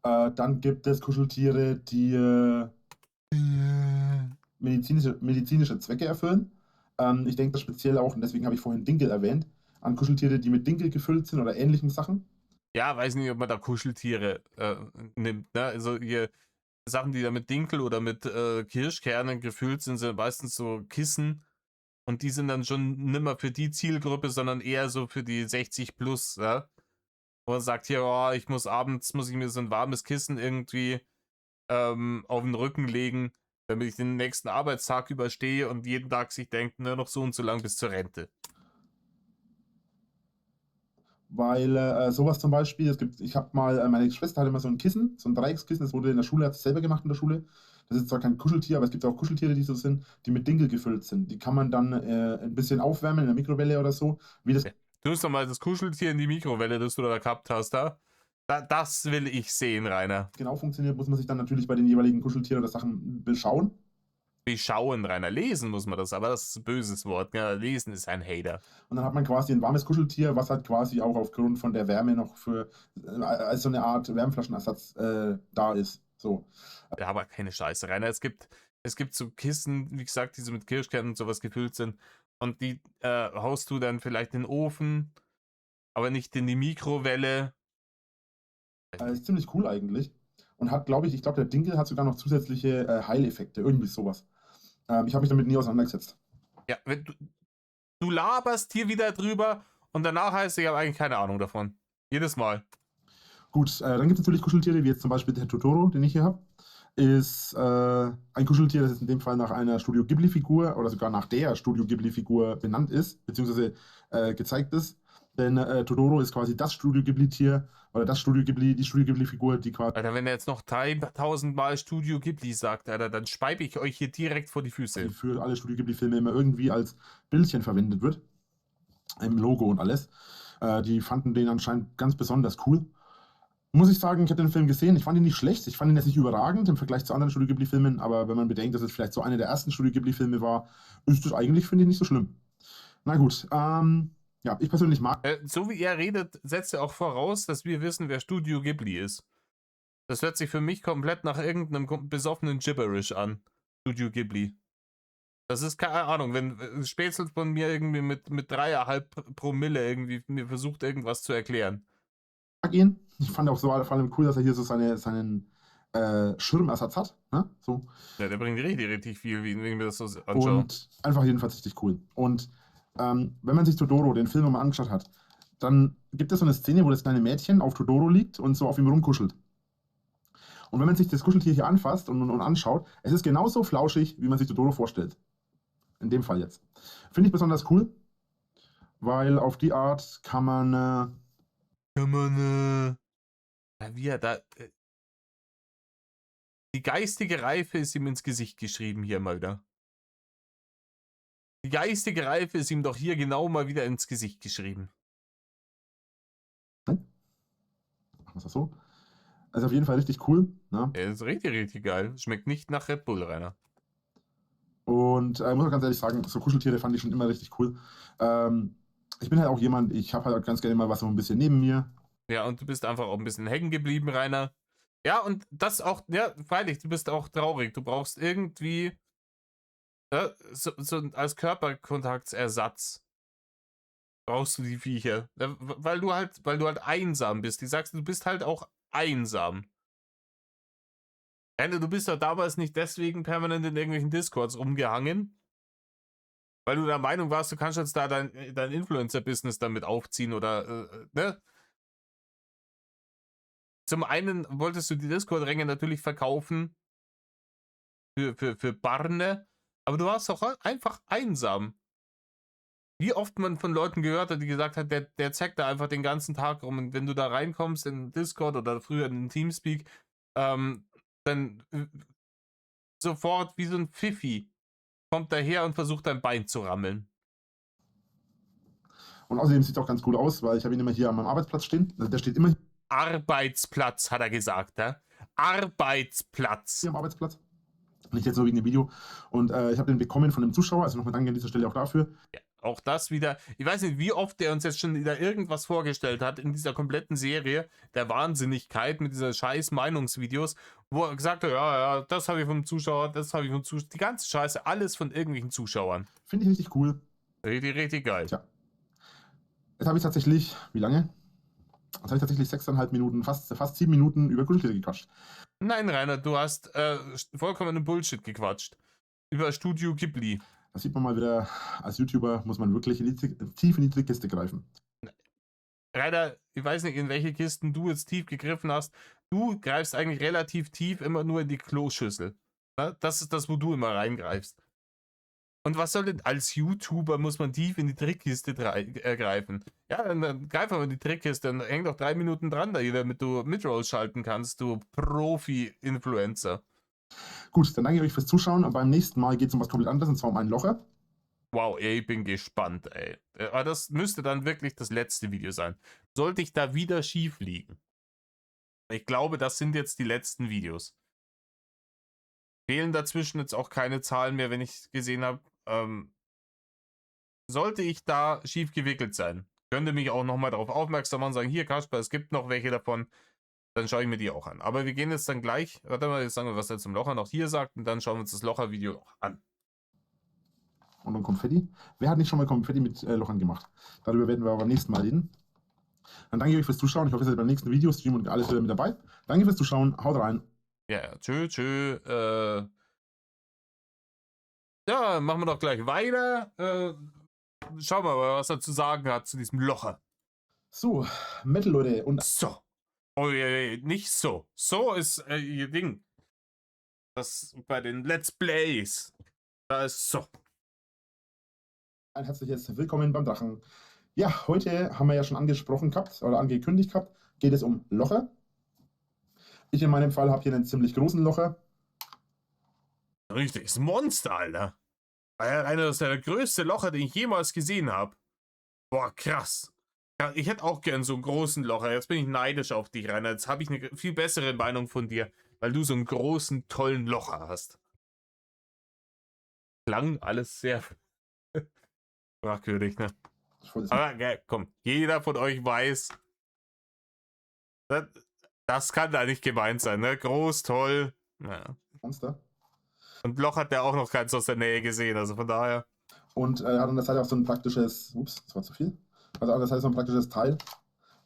Speaker 2: Dann gibt es Kuscheltiere, die medizinische Zwecke erfüllen. Ich denke das speziell auch, und deswegen habe ich vorhin Dinkel erwähnt, an Kuscheltiere, die mit Dinkel gefüllt sind oder ähnlichen Sachen.
Speaker 1: Ja, weiß nicht, ob man da Kuscheltiere nimmt. Ne? Also hier Sachen, die da mit Dinkel oder mit Kirschkernen gefüllt sind, sind meistens so Kissen. Und die sind dann schon nimmer für die Zielgruppe, sondern eher so für die 60 plus. Ja? Wo man sagt, hier, oh, muss ich mir so ein warmes Kissen irgendwie auf den Rücken legen, damit ich den nächsten Arbeitstag überstehe und jeden Tag sich denkt, nur noch so und so lang bis zur Rente.
Speaker 2: Weil sowas zum Beispiel, ich habe mal, meine Schwester hatte mal so ein Kissen, so ein Dreieckskissen, das wurde in der Schule, hat sie selber gemacht in der Schule. Das ist zwar kein Kuscheltier, aber es gibt auch Kuscheltiere, die so sind, die mit Dinkel gefüllt sind. Die kann man dann ein bisschen aufwärmen in der Mikrowelle oder so. Wie das
Speaker 1: Ja. Du hast doch mal das Kuscheltier in die Mikrowelle, das du da gehabt hast, da. Das will ich sehen, Rainer.
Speaker 2: genau funktioniert, muss man sich dann natürlich bei den jeweiligen Kuscheltieren oder Sachen beschauen.
Speaker 1: Beschauen, Rainer. Lesen muss man das, aber das ist ein böses Wort. Ja, lesen ist ein Hater.
Speaker 2: Und dann hat man quasi ein warmes Kuscheltier, was halt quasi auch aufgrund von der Wärme noch als so eine Art Wärmflaschenersatz da ist. So.
Speaker 1: Ja, aber keine Scheiße, Rainer. Es gibt so Kissen, wie gesagt, die so mit Kirschkernen und sowas gefüllt sind. Und die haust du dann vielleicht in den Ofen, aber nicht in die Mikrowelle.
Speaker 2: Ist ziemlich cool eigentlich. Und hat, glaube ich glaube, der Dinkel hat sogar noch zusätzliche Heileffekte, irgendwie sowas. Ich habe mich damit nie auseinandergesetzt.
Speaker 1: Ja, du laberst hier wieder drüber und danach heißt, ich habe eigentlich keine Ahnung davon. Jedes Mal.
Speaker 2: Gut, dann gibt es natürlich Kuscheltiere, wie jetzt zum Beispiel der Totoro, den ich hier habe. Ist ein Kuscheltier, das jetzt in dem Fall nach einer Studio Ghibli-Figur oder sogar nach der Studio Ghibli-Figur benannt ist, beziehungsweise gezeigt ist. Denn Totoro ist quasi das Studio Ghibli-Tier oder die Studio Ghibli-Figur, die quasi
Speaker 1: Alter, wenn er jetzt noch 3000 Mal Studio Ghibli sagt, Alter, dann speibe ich euch hier direkt vor die Füße.
Speaker 2: für alle Studio Ghibli-Filme immer irgendwie als Bildchen verwendet wird. Im Logo und alles. Die fanden den anscheinend ganz besonders cool. Muss ich sagen, ich habe den Film gesehen, ich fand ihn nicht schlecht, ich fand ihn jetzt nicht überragend im Vergleich zu anderen Studio Ghibli-Filmen, aber wenn man bedenkt, dass es vielleicht so einer der ersten Studio Ghibli-Filme war, ist das eigentlich, finde ich, nicht so schlimm. Na gut, ja, ich persönlich mag.
Speaker 1: So wie er redet, setzt er auch voraus, dass wir wissen, wer Studio Ghibli ist. Das hört sich für mich komplett nach irgendeinem besoffenen Gibberish an. Studio Ghibli. Das ist keine Ahnung, wenn Spätzle von mir irgendwie mit 3,5 Promille irgendwie mir versucht, irgendwas zu erklären.
Speaker 2: Ihn. Ich fand auch so vor allem cool, dass er hier so seinen Schirmersatz hat. Ne? So.
Speaker 1: Ja, der bringt richtig viel, wenn ich mir das so anschaue.
Speaker 2: Und einfach jedenfalls richtig cool. Und wenn man sich Totoro, den Film, mal angeschaut hat, dann gibt es so eine Szene, wo das kleine Mädchen auf Totoro liegt und so auf ihm rumkuschelt. Und wenn man sich das Kuscheltier hier anfasst und anschaut, es ist genauso flauschig, wie man sich Totoro vorstellt. In dem Fall jetzt. Finde ich besonders cool, weil auf die Art kann man.
Speaker 1: Wie er da. Die geistige Reife ist ihm ins Gesicht geschrieben hier mal wieder. Die geistige Reife ist ihm doch hier genau mal wieder ins Gesicht geschrieben.
Speaker 2: Machen wir das so. Also auf jeden Fall richtig cool. Ne?
Speaker 1: Er ist richtig, richtig geil. Schmeckt nicht nach Red Bull, Rainer.
Speaker 2: Und muss auch ganz ehrlich sagen, so Kuscheltiere fand ich schon immer richtig cool. Ich bin halt auch jemand, ich habe halt auch ganz gerne mal was so ein bisschen neben mir.
Speaker 1: Ja, und du bist einfach auch ein bisschen hängen geblieben, Rainer. Ja, und das auch, ja, freilich, du bist auch traurig. Du brauchst irgendwie so als Körperkontaktsersatz brauchst du die Viecher. Weil du halt einsam bist. Die sagst, du bist halt auch einsam. Rainer, du bist doch damals nicht deswegen permanent in irgendwelchen Discords rumgehangen, weil du der Meinung warst, du kannst jetzt da dein Influencer-Business damit aufziehen oder, ne? Zum einen wolltest du die Discord-Ränge natürlich verkaufen für Barne, aber du warst auch einfach einsam. Wie oft man von Leuten gehört hat, die gesagt hat, der zeckt da einfach den ganzen Tag rum und wenn du da reinkommst in Discord oder früher in Teamspeak, dann sofort wie so ein Pfiffi kommt daher und versucht dein Bein zu rammeln.
Speaker 2: Und außerdem sieht es auch ganz cool aus, weil ich habe ihn immer hier an meinem Arbeitsplatz stehen. Also der steht immer
Speaker 1: Arbeitsplatz, hat er gesagt, ja? Arbeitsplatz.
Speaker 2: hier am Arbeitsplatz. Nicht jetzt nur wegen dem Video. Und ich habe den bekommen von einem Zuschauer, also nochmal danke an dieser Stelle auch dafür.
Speaker 1: Ja, auch das wieder. Ich weiß nicht, wie oft der uns jetzt schon wieder irgendwas vorgestellt hat in dieser kompletten Serie der Wahnsinnigkeit mit dieser scheiß Meinungsvideos, wo er gesagt hat, ja, das habe ich vom Zuschauer, das habe ich vom Zuschauer. Die ganze Scheiße, alles von irgendwelchen Zuschauern.
Speaker 2: Finde ich richtig cool.
Speaker 1: Richtig, richtig geil.
Speaker 2: Tja. Jetzt habe ich tatsächlich, wie lange? Jetzt habe ich tatsächlich 6,5 Minuten, fast 7 Minuten über Kuscheltiere gequatscht.
Speaker 1: Nein, Rainer, du hast vollkommenen Bullshit gequatscht. Über Studio Ghibli.
Speaker 2: Da sieht man mal wieder, als YouTuber muss man wirklich tief in die Kiste greifen.
Speaker 1: Rainer, ich weiß nicht, in welche Kisten du jetzt tief gegriffen hast. Du greifst eigentlich relativ tief immer nur in die Kloschüssel. Ne? Das ist das, wo du immer reingreifst. Und was soll denn als YouTuber muss man tief in die Trickkiste greifen? Ja, dann greif mal in die Trickkiste und häng doch 3 Minuten dran, damit du Midrolls schalten kannst, du Profi-Influencer.
Speaker 2: Gut, dann danke ich euch fürs Zuschauen. Und beim nächsten Mal geht es um was komplett anderes, und zwar um einen Locher.
Speaker 1: Wow, ey, ich bin gespannt, ey. Aber das müsste dann wirklich das letzte Video sein. Sollte ich da wieder schief liegen? Ich glaube, das sind jetzt die letzten Videos. Fehlen dazwischen jetzt auch keine Zahlen mehr, wenn ich gesehen habe. Sollte ich da schief gewickelt sein, könnt ihr mich auch nochmal darauf aufmerksam machen und sagen, hier Kasper, es gibt noch welche davon, dann schaue ich mir die auch an. Aber wir gehen jetzt dann gleich, warte mal, jetzt sagen wir, was er zum Locher noch hier sagt und dann schauen wir uns das Locher-Video noch an.
Speaker 2: Und dann Konfetti. Wer hat nicht schon mal Konfetti mit Lochern gemacht? Darüber werden wir aber beim nächsten Mal reden. Dann danke ich euch fürs Zuschauen. Ich hoffe, ihr seid beim nächsten Video, Stream und alles wieder mit dabei. Danke fürs Zuschauen. Haut rein.
Speaker 1: Ja, tschö. Ja, machen wir doch gleich weiter. Schauen wir mal, was er zu sagen hat zu diesem Locher.
Speaker 2: So, Metal, Leute. Und
Speaker 1: So. Oh, nicht so. So ist ihr Ding. Das bei den Let's Plays. Da ist so.
Speaker 2: ein herzliches Willkommen beim Drachen. Ja, heute haben wir ja schon angesprochen gehabt oder angekündigt gehabt, geht es um Locher. Ich in meinem Fall habe hier einen ziemlich großen Locher.
Speaker 1: Richtiges Monster, Alter. Das ist der größte Locher, den ich jemals gesehen habe. Boah, krass. Ja, ich hätte auch gern so einen großen Locher. Jetzt bin ich neidisch auf dich, Rainer. Jetzt habe ich eine viel bessere Meinung von dir, weil du so einen großen, tollen Locher hast. Klang alles sehr fragwürdig, ne? Aber komm, jeder von euch weiß, das kann da nicht gemeint sein, ne? Groß, toll. Ja.
Speaker 2: Monster.
Speaker 1: Und Loch hat der auch noch keins aus der Nähe gesehen, also von daher.
Speaker 2: Und hat an der Seite auch so ein praktisches, ups, das war zu viel. Also an der Seite so ein praktisches Teil,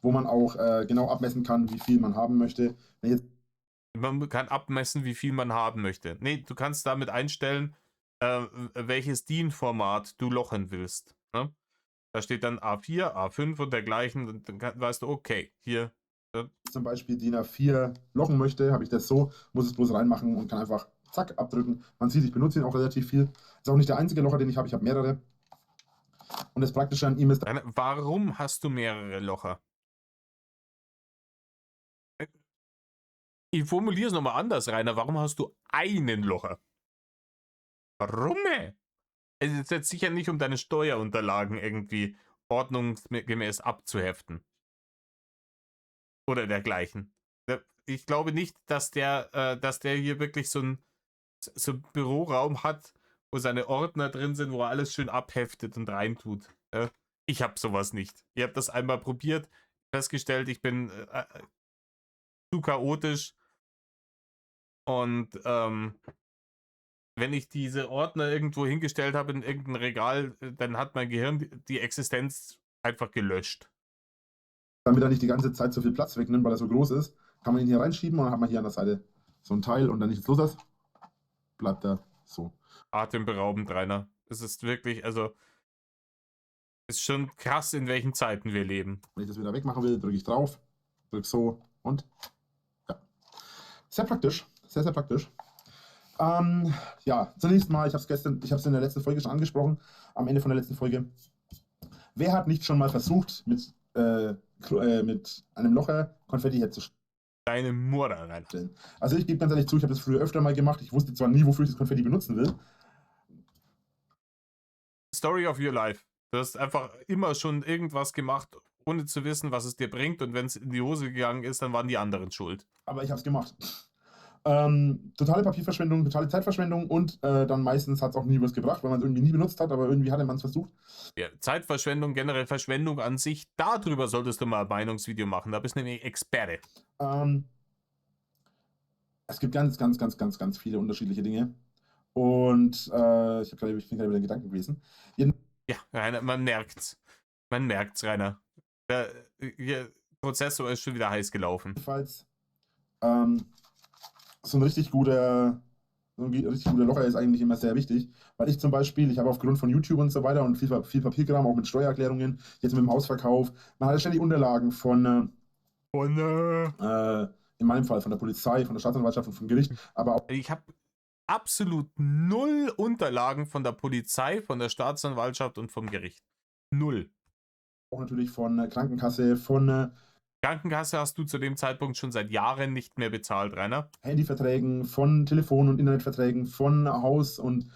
Speaker 2: wo man auch genau abmessen kann, wie viel man haben möchte. Wenn jetzt
Speaker 1: Man kann abmessen, wie viel man haben möchte. Nee, du kannst damit einstellen, welches DIN-Format du lochen willst. Ne? Da steht dann A4, A5 und dergleichen. Und dann weißt du, okay, hier.
Speaker 2: zum Beispiel DIN A4 lochen möchte, habe ich das so, muss es bloß reinmachen und kann einfach zack abdrücken. Man sieht, ich benutze ihn auch relativ viel. Ist auch nicht der einzige Locher, den ich habe mehrere. Und das Praktische an ihm ist...
Speaker 1: Warum hast du mehrere Locher? Ich formuliere es nochmal anders, Rainer. Warum hast du einen Locher? Warum? Es ist jetzt sicher nicht, um deine Steuerunterlagen irgendwie ordnungsgemäß abzuheften. Oder dergleichen. Ich glaube nicht, dass der hier wirklich so ein Büroraum hat, wo seine Ordner drin sind, wo er alles schön abheftet und reintut. Ich habe sowas nicht. Ich habe das einmal probiert, festgestellt, ich bin zu chaotisch und wenn ich diese Ordner irgendwo hingestellt habe in irgendein Regal, dann hat mein Gehirn die Existenz einfach gelöscht.
Speaker 2: Damit er nicht die ganze Zeit so viel Platz wegnimmt, weil er so groß ist, kann man ihn hier reinschieben und dann hat man hier an der Seite so ein Teil und dann nichts los ist, bleibt er so.
Speaker 1: Atemberaubend, Rainer. Es ist wirklich, also, ist schon krass, in welchen Zeiten wir leben.
Speaker 2: Wenn ich das wieder wegmachen will, drücke ich drauf, drücke so und ja. Sehr praktisch, sehr, sehr praktisch. Ja, zunächst mal, ich habe es in der letzten Folge schon angesprochen, am Ende von der letzten Folge. Wer hat nicht schon mal versucht, mit einem Locher Konfetti herzustellen?
Speaker 1: Deine Mutter, Rainer.
Speaker 2: Also ich gebe ganz ehrlich zu, ich habe das früher öfter mal gemacht. Ich wusste zwar nie, wofür ich das Konfetti benutzen will.
Speaker 1: Story of your life. Du hast einfach immer schon irgendwas gemacht, ohne zu wissen, was es dir bringt. Und wenn es in die Hose gegangen ist, dann waren die anderen schuld.
Speaker 2: Aber ich habe es gemacht. Totale Papierverschwendung, totale Zeitverschwendung und dann meistens hat es auch nie was gebracht, weil man es irgendwie nie benutzt hat, aber irgendwie hatte man es versucht.
Speaker 1: Ja, Zeitverschwendung, generell Verschwendung an sich, darüber solltest du mal ein Meinungsvideo machen. Da bist du nämlich Experte.
Speaker 2: Es gibt ganz, ganz, ganz, ganz, ganz viele unterschiedliche Dinge. Und ich bin gerade über den Gedanken gewesen.
Speaker 1: Ja, Rainer, man merkt's. Man merkt's, Rainer. Der Prozessor ist schon wieder heiß gelaufen.
Speaker 2: Jedenfalls, so ein richtig guter Locher ist eigentlich immer sehr wichtig, weil ich zum Beispiel, ich habe aufgrund von YouTube und so weiter und viel Papierkram, auch mit Steuererklärungen, jetzt mit dem Hausverkauf, man hat ständig Unterlagen von, in meinem Fall von der Polizei, von der Staatsanwaltschaft und vom Gericht, aber auch
Speaker 1: Ich habe absolut 0 Unterlagen von der Polizei, von der Staatsanwaltschaft und vom Gericht. 0.
Speaker 2: natürlich von Krankenkasse, von
Speaker 1: Krankenkasse hast du zu dem Zeitpunkt schon seit Jahren nicht mehr bezahlt, Rainer.
Speaker 2: Handyverträgen, von Telefon- und Internetverträgen, von Haus und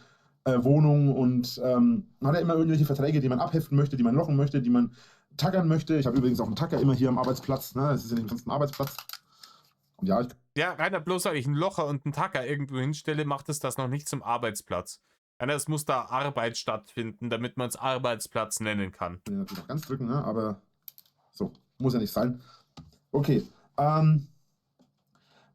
Speaker 2: Wohnung und man hat ja immer irgendwelche Verträge, die man abheften möchte, die man lochen möchte, die man tackern möchte. Ich habe übrigens auch einen Tacker immer hier am Arbeitsplatz. Ne? Das ist ja nicht sonst ein Arbeitsplatz. Und ja,
Speaker 1: Ja, Rainer, bloß weil ich einen Locher und einen Tacker irgendwo hinstelle, macht es das noch nicht zum Arbeitsplatz. Rainer, es muss da Arbeit stattfinden, damit man es Arbeitsplatz nennen kann.
Speaker 2: ich will natürlich noch ganz drücken, ne? Aber so, muss ja nicht sein. Okay, meine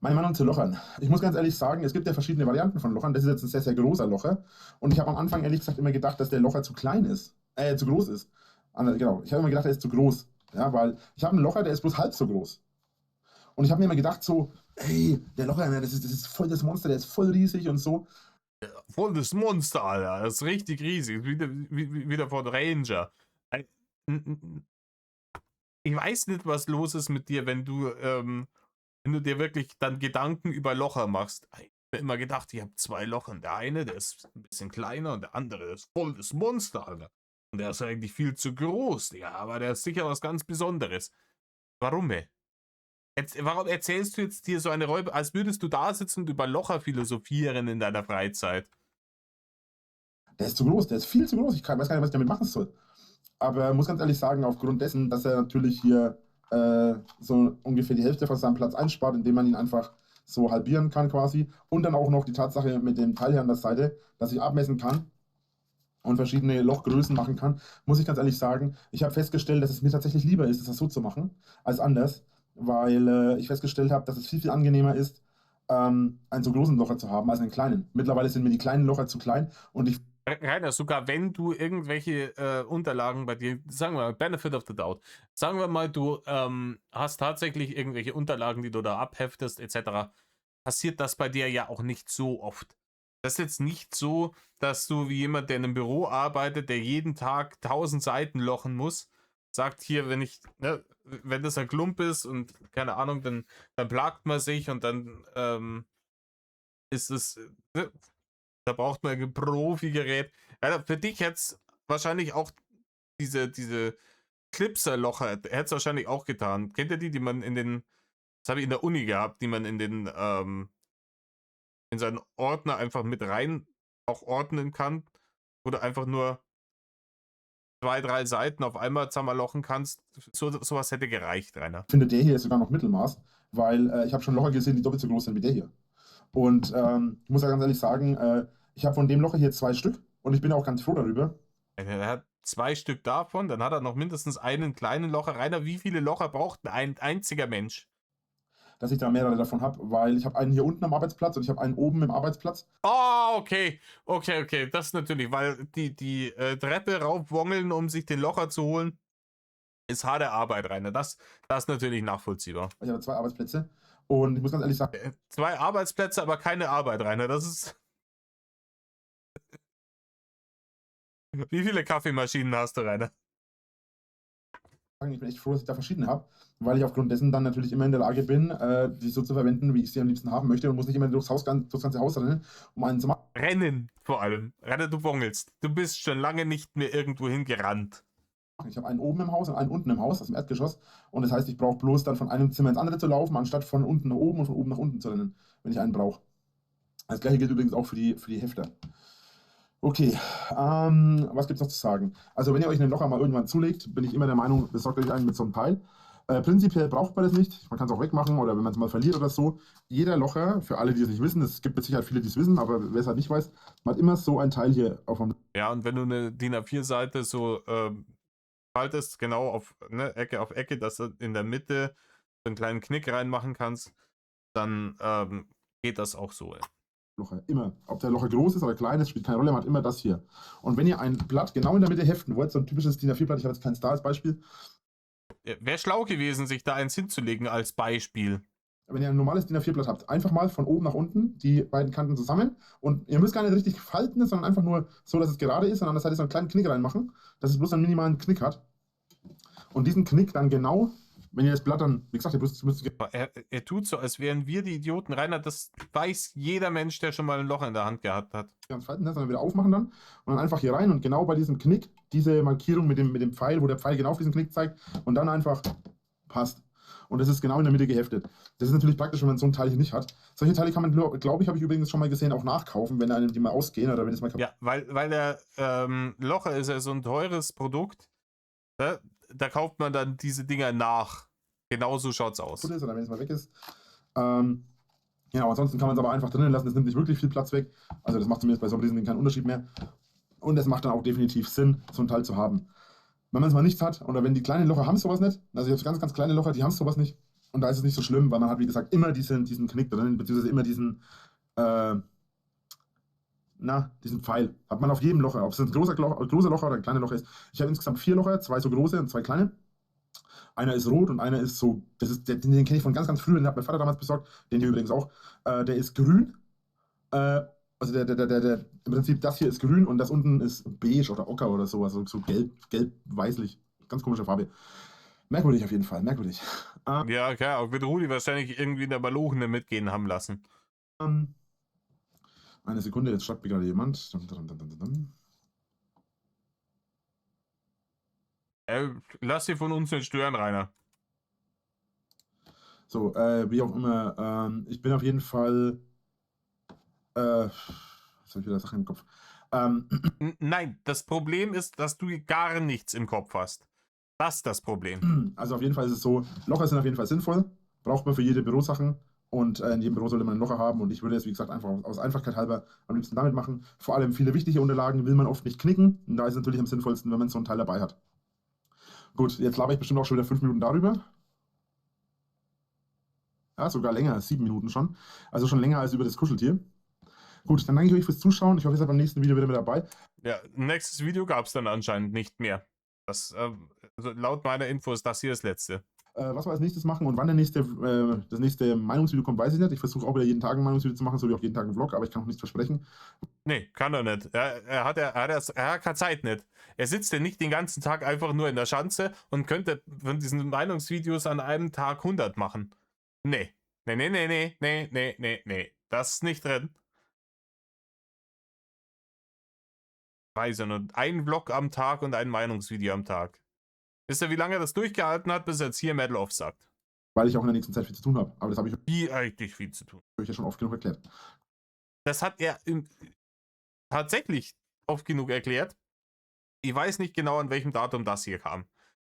Speaker 2: Meinung zu Lochern. Ich muss ganz ehrlich sagen, es gibt ja verschiedene Varianten von Lochern. Das ist jetzt ein sehr, sehr großer Locher. Und ich habe am Anfang ehrlich gesagt immer gedacht, dass der Locher zu klein ist. Zu groß ist. Genau, ich habe immer gedacht, er ist zu groß. Ja, weil ich habe einen Locher, der ist bloß halb so groß. Und ich habe mir immer gedacht so, hey, der Locher, ne, das ist voll das Monster, der ist voll riesig und so.
Speaker 1: Voll das Monster, Alter. Das ist richtig riesig. Wieder von Ranger. Ich weiß nicht, was los ist mit dir, wenn du dir wirklich dann Gedanken über Locher machst. Ich habe mir immer gedacht, ich habe 2 Locher. Der eine, der ist ein bisschen kleiner und der andere der ist voll das Monster, Alter. Und der ist eigentlich viel zu groß, ja, aber der ist sicher was ganz Besonderes. Warum, ey? Warum erzählst du jetzt hier so eine Räuber, als würdest du da sitzen und über Locher philosophieren in deiner Freizeit?
Speaker 2: Der ist zu groß, der ist viel zu groß. Ich weiß gar nicht, was ich damit machen soll. Aber muss ganz ehrlich sagen, aufgrund dessen, dass er natürlich hier so ungefähr die Hälfte von seinem Platz einspart, indem man ihn einfach so halbieren kann quasi. Und dann auch noch die Tatsache mit dem Teil hier an der Seite, dass ich abmessen kann und verschiedene Lochgrößen machen kann, muss ich ganz ehrlich sagen, ich habe festgestellt, dass es mir tatsächlich lieber ist, das so zu machen, als anders, weil ich festgestellt habe, dass es viel, viel angenehmer ist, einen so großen Locher zu haben als einen kleinen. Mittlerweile sind mir die kleinen Locher zu klein und ich
Speaker 1: Rainer, sogar wenn du irgendwelche Unterlagen bei dir, sagen wir mal, Benefit of the Doubt, sagen wir mal, du hast tatsächlich irgendwelche Unterlagen, die du da abheftest, etc., passiert das bei dir ja auch nicht so oft. Das ist jetzt nicht so, dass du wie jemand, der in einem Büro arbeitet, der jeden Tag 1000 Seiten lochen muss, sagt hier, wenn das ein Klump ist und keine Ahnung, dann plagt man sich und dann ist es, da braucht man ein Profi-Gerät. Ja, für dich hätte es wahrscheinlich auch diese Clipser-Locher, hätte es wahrscheinlich auch getan. Kennt ihr die man das habe ich in der Uni gehabt, die man in seinen Ordner einfach mit rein auch ordnen kann. wo du einfach nur 2, 3 Seiten auf einmal zermalochen kannst. Sowas hätte gereicht, Rainer.
Speaker 2: Ich finde, der hier ist sogar noch Mittelmaß, weil ich habe schon Locher gesehen, die doppelt so groß sind wie der hier. Und ich muss ja ganz ehrlich sagen, ich habe von dem Locher hier 2 Stück und ich bin auch ganz froh darüber.
Speaker 1: Er hat 2 Stück davon, dann hat er noch mindestens einen kleinen Locher. Rainer, wie viele Locher braucht ein einziger Mensch?
Speaker 2: Dass ich da mehrere davon habe, weil ich habe einen hier unten am Arbeitsplatz und ich habe einen oben im Arbeitsplatz.
Speaker 1: Oh, okay. Okay. Das ist natürlich, weil die Treppe raufwongeln, um sich den Locher zu holen, ist harte Arbeit, Rainer. Das ist natürlich nachvollziehbar.
Speaker 2: Ich habe 2 Arbeitsplätze und ich muss ganz ehrlich sagen,
Speaker 1: 2 Arbeitsplätze, aber keine Arbeit, Rainer. Das ist... Wie viele Kaffeemaschinen hast du, Rainer?
Speaker 2: ich bin echt froh, dass ich da verschiedene habe, weil ich aufgrund dessen dann natürlich immer in der Lage bin, die so zu verwenden, wie ich sie am liebsten haben möchte und muss nicht immer durchs ganze Haus rennen, um einen zu machen.
Speaker 1: Rennen vor allem. Rainer, du wongelst. Du bist schon lange nicht mehr irgendwo hingerannt.
Speaker 2: Ich habe einen oben im Haus und einen unten im Haus, aus dem Erdgeschoss. Und das heißt, ich brauche bloß dann von einem Zimmer ins andere zu laufen, anstatt von unten nach oben und von oben nach unten zu rennen, wenn ich einen brauche. Das gleiche gilt übrigens auch für die Hefter. Okay, was gibt es noch zu sagen? Also wenn ihr euch einen Locher mal irgendwann zulegt, bin ich immer der Meinung, besorgt euch einen mit so einem Teil. Prinzipiell braucht man das nicht, man kann es auch wegmachen oder wenn man es mal verliert oder so. Jeder Locher, für alle, die es nicht wissen, es gibt mit Sicherheit viele, die es wissen, aber wer es halt nicht weiß, man hat immer so ein Teil hier auf dem...
Speaker 1: Ja, und wenn du eine DIN A4-Seite so faltest, genau auf Ecke auf Ecke, dass du in der Mitte einen kleinen Knick reinmachen kannst, dann geht das auch so.
Speaker 2: Locher, immer. Ob der Locher groß ist oder klein ist, spielt keine Rolle, man hat immer das hier. Und wenn ihr ein Blatt genau in der Mitte heften wollt, so ein typisches DIN A4-Blatt, ich habe jetzt keinen Star als Beispiel.
Speaker 1: Wäre schlau gewesen, sich da eins hinzulegen als Beispiel.
Speaker 2: Wenn ihr ein normales DIN A4-Blatt habt, einfach mal von oben nach unten die beiden Kanten zusammen und ihr müsst gar nicht richtig falten, sondern einfach nur so, dass es gerade ist und an der Seite so einen kleinen Knick reinmachen, dass es bloß einen minimalen Knick hat. Und diesen Knick dann genau, wenn ihr das Blatt dann, wie gesagt, ihr müsst
Speaker 1: Er tut so, als wären wir die Idioten. Rainer, das weiß jeder Mensch, der schon mal ein Loch in der Hand gehabt hat.
Speaker 2: ganz falten, sondern wieder aufmachen dann und dann einfach hier rein und genau bei diesem Knick diese Markierung mit dem Pfeil, wo der Pfeil genau auf diesen Knick zeigt und dann einfach passt. Und das ist genau in der Mitte geheftet. Das ist natürlich praktisch, wenn man so ein Teil hier nicht hat. Solche Teile kann man, glaube ich, habe ich übrigens schon mal gesehen, auch nachkaufen, wenn einem die mal ausgehen oder wenn es mal kaputt
Speaker 1: Ja, weil der Locher ist ja so ein teures Produkt. Da kauft man dann diese Dinger nach. Genauso schaut's aus.
Speaker 2: ist oder wenn es mal weg ist. Genau, ansonsten kann man es aber einfach drinnen lassen. Das nimmt nicht wirklich viel Platz weg. Also das macht zumindest bei so einem Riesending keinen Unterschied mehr. Und es macht dann auch definitiv Sinn, so ein Teil zu haben. Wenn man es mal nichts hat, oder wenn die kleinen Locher haben sowas nicht, also ich habe ganz, ganz kleine Locher, die haben sowas nicht. Und da ist es nicht so schlimm, weil man hat, wie gesagt, immer diesen Knick drin, beziehungsweise immer diesen Pfeil. Hat man auf jedem Locher, ob es ein großer Locher oder ein kleiner Locher ist. Ich habe insgesamt 4 Locher, 2 so große und 2 kleine. Einer ist rot und einer ist so, den kenne ich von ganz, ganz früh, den hat mein Vater damals besorgt, den hier übrigens auch. Der ist grün. Also im Prinzip das hier ist grün und das unten ist beige oder ocker oder so, also so gelb-weißlich. Ganz komische Farbe. Merkwürdig auf jeden Fall, merkwürdig.
Speaker 1: Ja, klar, auch wird Rudi wahrscheinlich irgendwie in der Malochene mitgehen haben lassen.
Speaker 2: Eine Sekunde, jetzt schreibt mir gerade jemand.
Speaker 1: Lass dich von uns nicht stören, Rainer.
Speaker 2: So, wie auch immer. Ich bin auf jeden Fall. Jetzt habe ich wieder Sachen im Kopf.
Speaker 1: Nein, das Problem ist, dass du gar nichts im Kopf hast. Das ist das Problem.
Speaker 2: Also auf jeden Fall ist es so, Locher sind auf jeden Fall sinnvoll. Braucht man für jede Bürosachen. Und in jedem Büro sollte man ein Locher haben. Und ich würde es, wie gesagt, einfach aus Einfachkeit halber am liebsten damit machen. Vor allem viele wichtige Unterlagen will man oft nicht knicken. Und da ist es natürlich am sinnvollsten, wenn man so ein Teil dabei hat. Gut, jetzt laber ich bestimmt auch schon wieder 5 Minuten darüber. Ja, sogar länger, 7 Minuten schon. Also schon länger als über das Kuscheltier. Gut, dann danke ich euch fürs Zuschauen. Ich hoffe, ihr seid beim nächsten Video wieder mit dabei.
Speaker 1: Ja, nächstes Video gab es dann anscheinend nicht mehr. Das, also laut meiner Info ist das hier das letzte.
Speaker 2: Was wir als nächstes machen und wann das nächste Meinungsvideo kommt, weiß ich nicht. Ich versuche auch wieder jeden Tag ein Meinungsvideo zu machen, so wie auch jeden Tag einen Vlog, aber ich kann auch nichts versprechen.
Speaker 1: Nee, kann er nicht. Er hat keine Zeit nicht. Er sitzt ja nicht den ganzen Tag einfach nur in der Schanze und könnte von diesen Meinungsvideos an einem Tag 100 machen. Nee. Nee. Das ist nicht drin. Weiß ja nur ein Vlog am Tag und ein Meinungsvideo am Tag. Wisst ihr, wie lange er das durchgehalten hat, bis er jetzt hier Metal Off sagt?
Speaker 2: Weil ich auch in der nächsten Zeit viel zu tun habe. Aber das habe ich
Speaker 1: Richtig viel zu tun.
Speaker 2: euch ja schon oft genug erklärt.
Speaker 1: Das hat er tatsächlich oft genug erklärt. Ich weiß nicht genau, an welchem Datum das hier kam.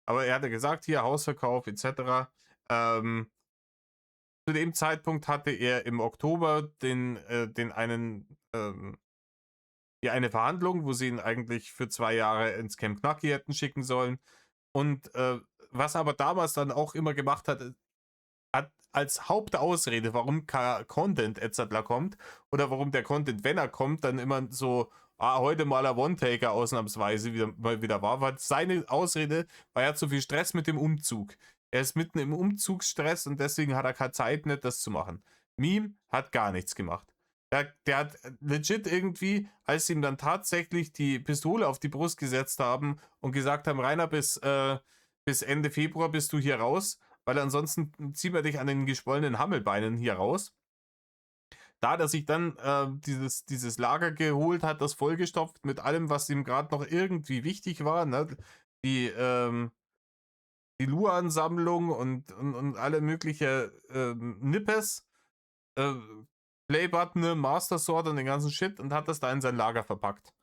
Speaker 1: Aber er hatte gesagt, hier Hausverkauf etc. Zu dem Zeitpunkt hatte er im Oktober eine Verhandlung, wo sie ihn eigentlich für 2 Jahre ins Camp Knacky hätten schicken sollen. Und was er aber damals dann auch immer gemacht hat, hat als Hauptausrede, warum kein Content etc. kommt oder warum der Content, wenn er kommt, dann immer so, heute mal ein One-Taker ausnahmsweise mal wieder war seine Ausrede, war ja zu viel Stress mit dem Umzug. Er ist mitten im Umzugsstress und deswegen hat er keine Zeit, nicht das zu machen. Meme hat gar nichts gemacht. Der hat legit irgendwie, als sie ihm dann tatsächlich die Pistole auf die Brust gesetzt haben und gesagt haben, Rainer, bis Ende Februar bist du hier raus, weil ansonsten ziehen wir dich an den geschwollenen Hammelbeinen hier raus. Da hat er sich dann dieses Lager geholt, hat das vollgestopft mit allem, was ihm gerade noch irgendwie wichtig war. Ne? Die, die Luan-Sammlung und alle mögliche Nippes, Playbutton, Master Sword und den ganzen Shit und hat das da in sein Lager verpackt.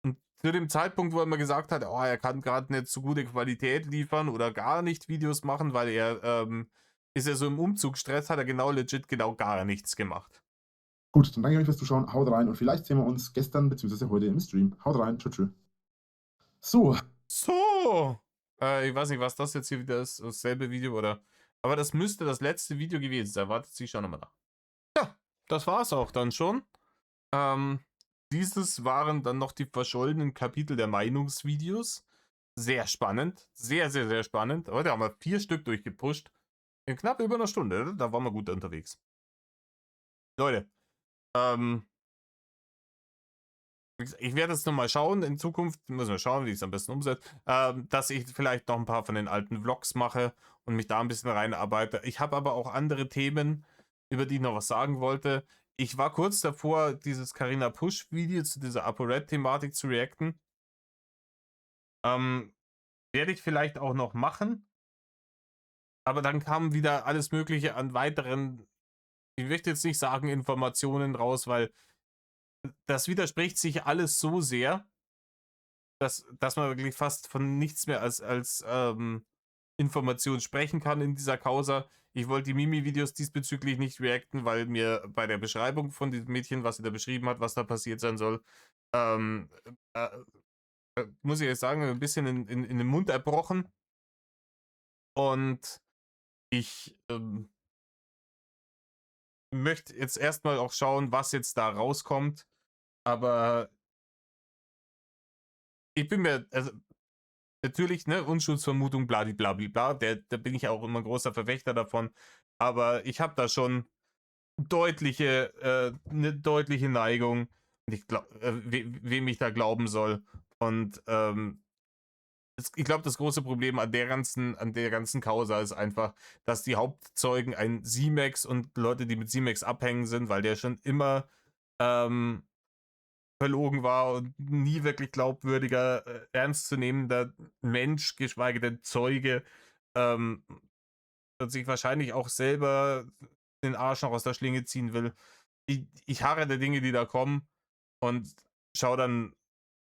Speaker 1: Und zu dem Zeitpunkt, wo er immer gesagt hat, oh, er kann gerade nicht so gute Qualität liefern oder gar nicht Videos machen, weil ist er so im Umzugsstress, hat er legit gar nichts gemacht.
Speaker 2: Gut, dann danke ich euch fürs Zuschauen. Haut rein und vielleicht sehen wir uns gestern bzw. heute im Stream. Haut rein. Tschüss. So.
Speaker 1: Ich weiß nicht, was das jetzt hier wieder ist. Dasselbe Video oder. Aber das müsste das letzte Video gewesen sein. Wartet sich schon nochmal nach. Ja, das war's auch dann schon. Dieses waren dann noch die verschollenen Kapitel der Meinungsvideos. Sehr spannend. Sehr, sehr, sehr spannend. Heute haben wir 4 Stück durchgepusht. In knapp über einer Stunde. Da waren wir gut unterwegs. Leute, ich werde jetzt nochmal schauen. In Zukunft müssen wir schauen, wie ich es am besten umsetze. Dass ich vielleicht noch ein paar von den alten Vlogs mache und mich da ein bisschen reinarbeite. Ich habe aber auch andere Themen, über die ich noch was sagen wollte. Ich war kurz davor, dieses Carina Push-Video zu dieser ApoRed-Thematik zu reacten. Werde ich vielleicht auch noch machen. Aber dann kam wieder alles Mögliche an weiteren, ich möchte jetzt nicht sagen Informationen raus, weil das widerspricht sich alles so sehr, dass man wirklich fast von nichts mehr als Information sprechen kann in dieser Causa. Ich wollte die Mimi-Videos diesbezüglich nicht reacten, weil mir bei der Beschreibung von diesem Mädchen, was sie da beschrieben hat, was da passiert sein soll, muss ich jetzt sagen, ein bisschen in den Mund erbrochen. Und ich möchte jetzt erstmal auch schauen, was jetzt da rauskommt. Aber ich bin mir, also natürlich, ne, Unschuldsvermutung, bladibladibla, da bin ich auch immer ein großer Verfechter davon. Aber ich habe da schon eine deutliche Neigung, wem ich da glauben soll. Und ich glaube, das große Problem an der ganzen Causa ist einfach, dass die Hauptzeugen ein C-Max und Leute, die mit C-Max abhängen sind, weil der schon immer verlogen war und nie wirklich glaubwürdiger, ernstzunehmender Mensch, geschweige denn Zeuge, und sich wahrscheinlich auch selber den Arsch noch aus der Schlinge ziehen will. Ich harre der Dinge, die da kommen und schaue dann,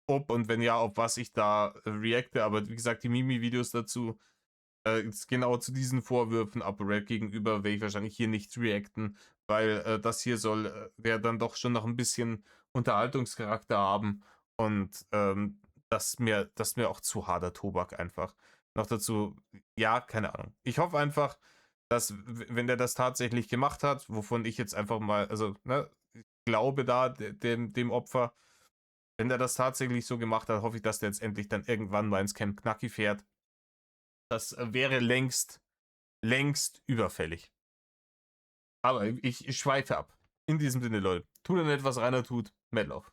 Speaker 1: ob und wenn ja, auf was ich da reacte. Aber wie gesagt, die Mimi-Videos dazu, genau zu diesen Vorwürfen ApoRed gegenüber, werde ich wahrscheinlich hier nicht reacten, weil das hier wäre dann doch schon noch ein bisschen Unterhaltungscharakter haben und das ist mir auch zu harter Tobak einfach. Noch dazu, ja, keine Ahnung. Ich hoffe einfach, dass, wenn der das tatsächlich gemacht hat, wovon ich jetzt einfach mal, also, ne, ich glaube da dem Opfer, wenn der das tatsächlich so gemacht hat, hoffe ich, dass der jetzt endlich dann irgendwann mal ins Camp Knacky fährt. Das wäre längst überfällig. Aber ich schweife ab. In diesem Sinne, Leute, tut er nicht, was Rainer tut. Mad Love.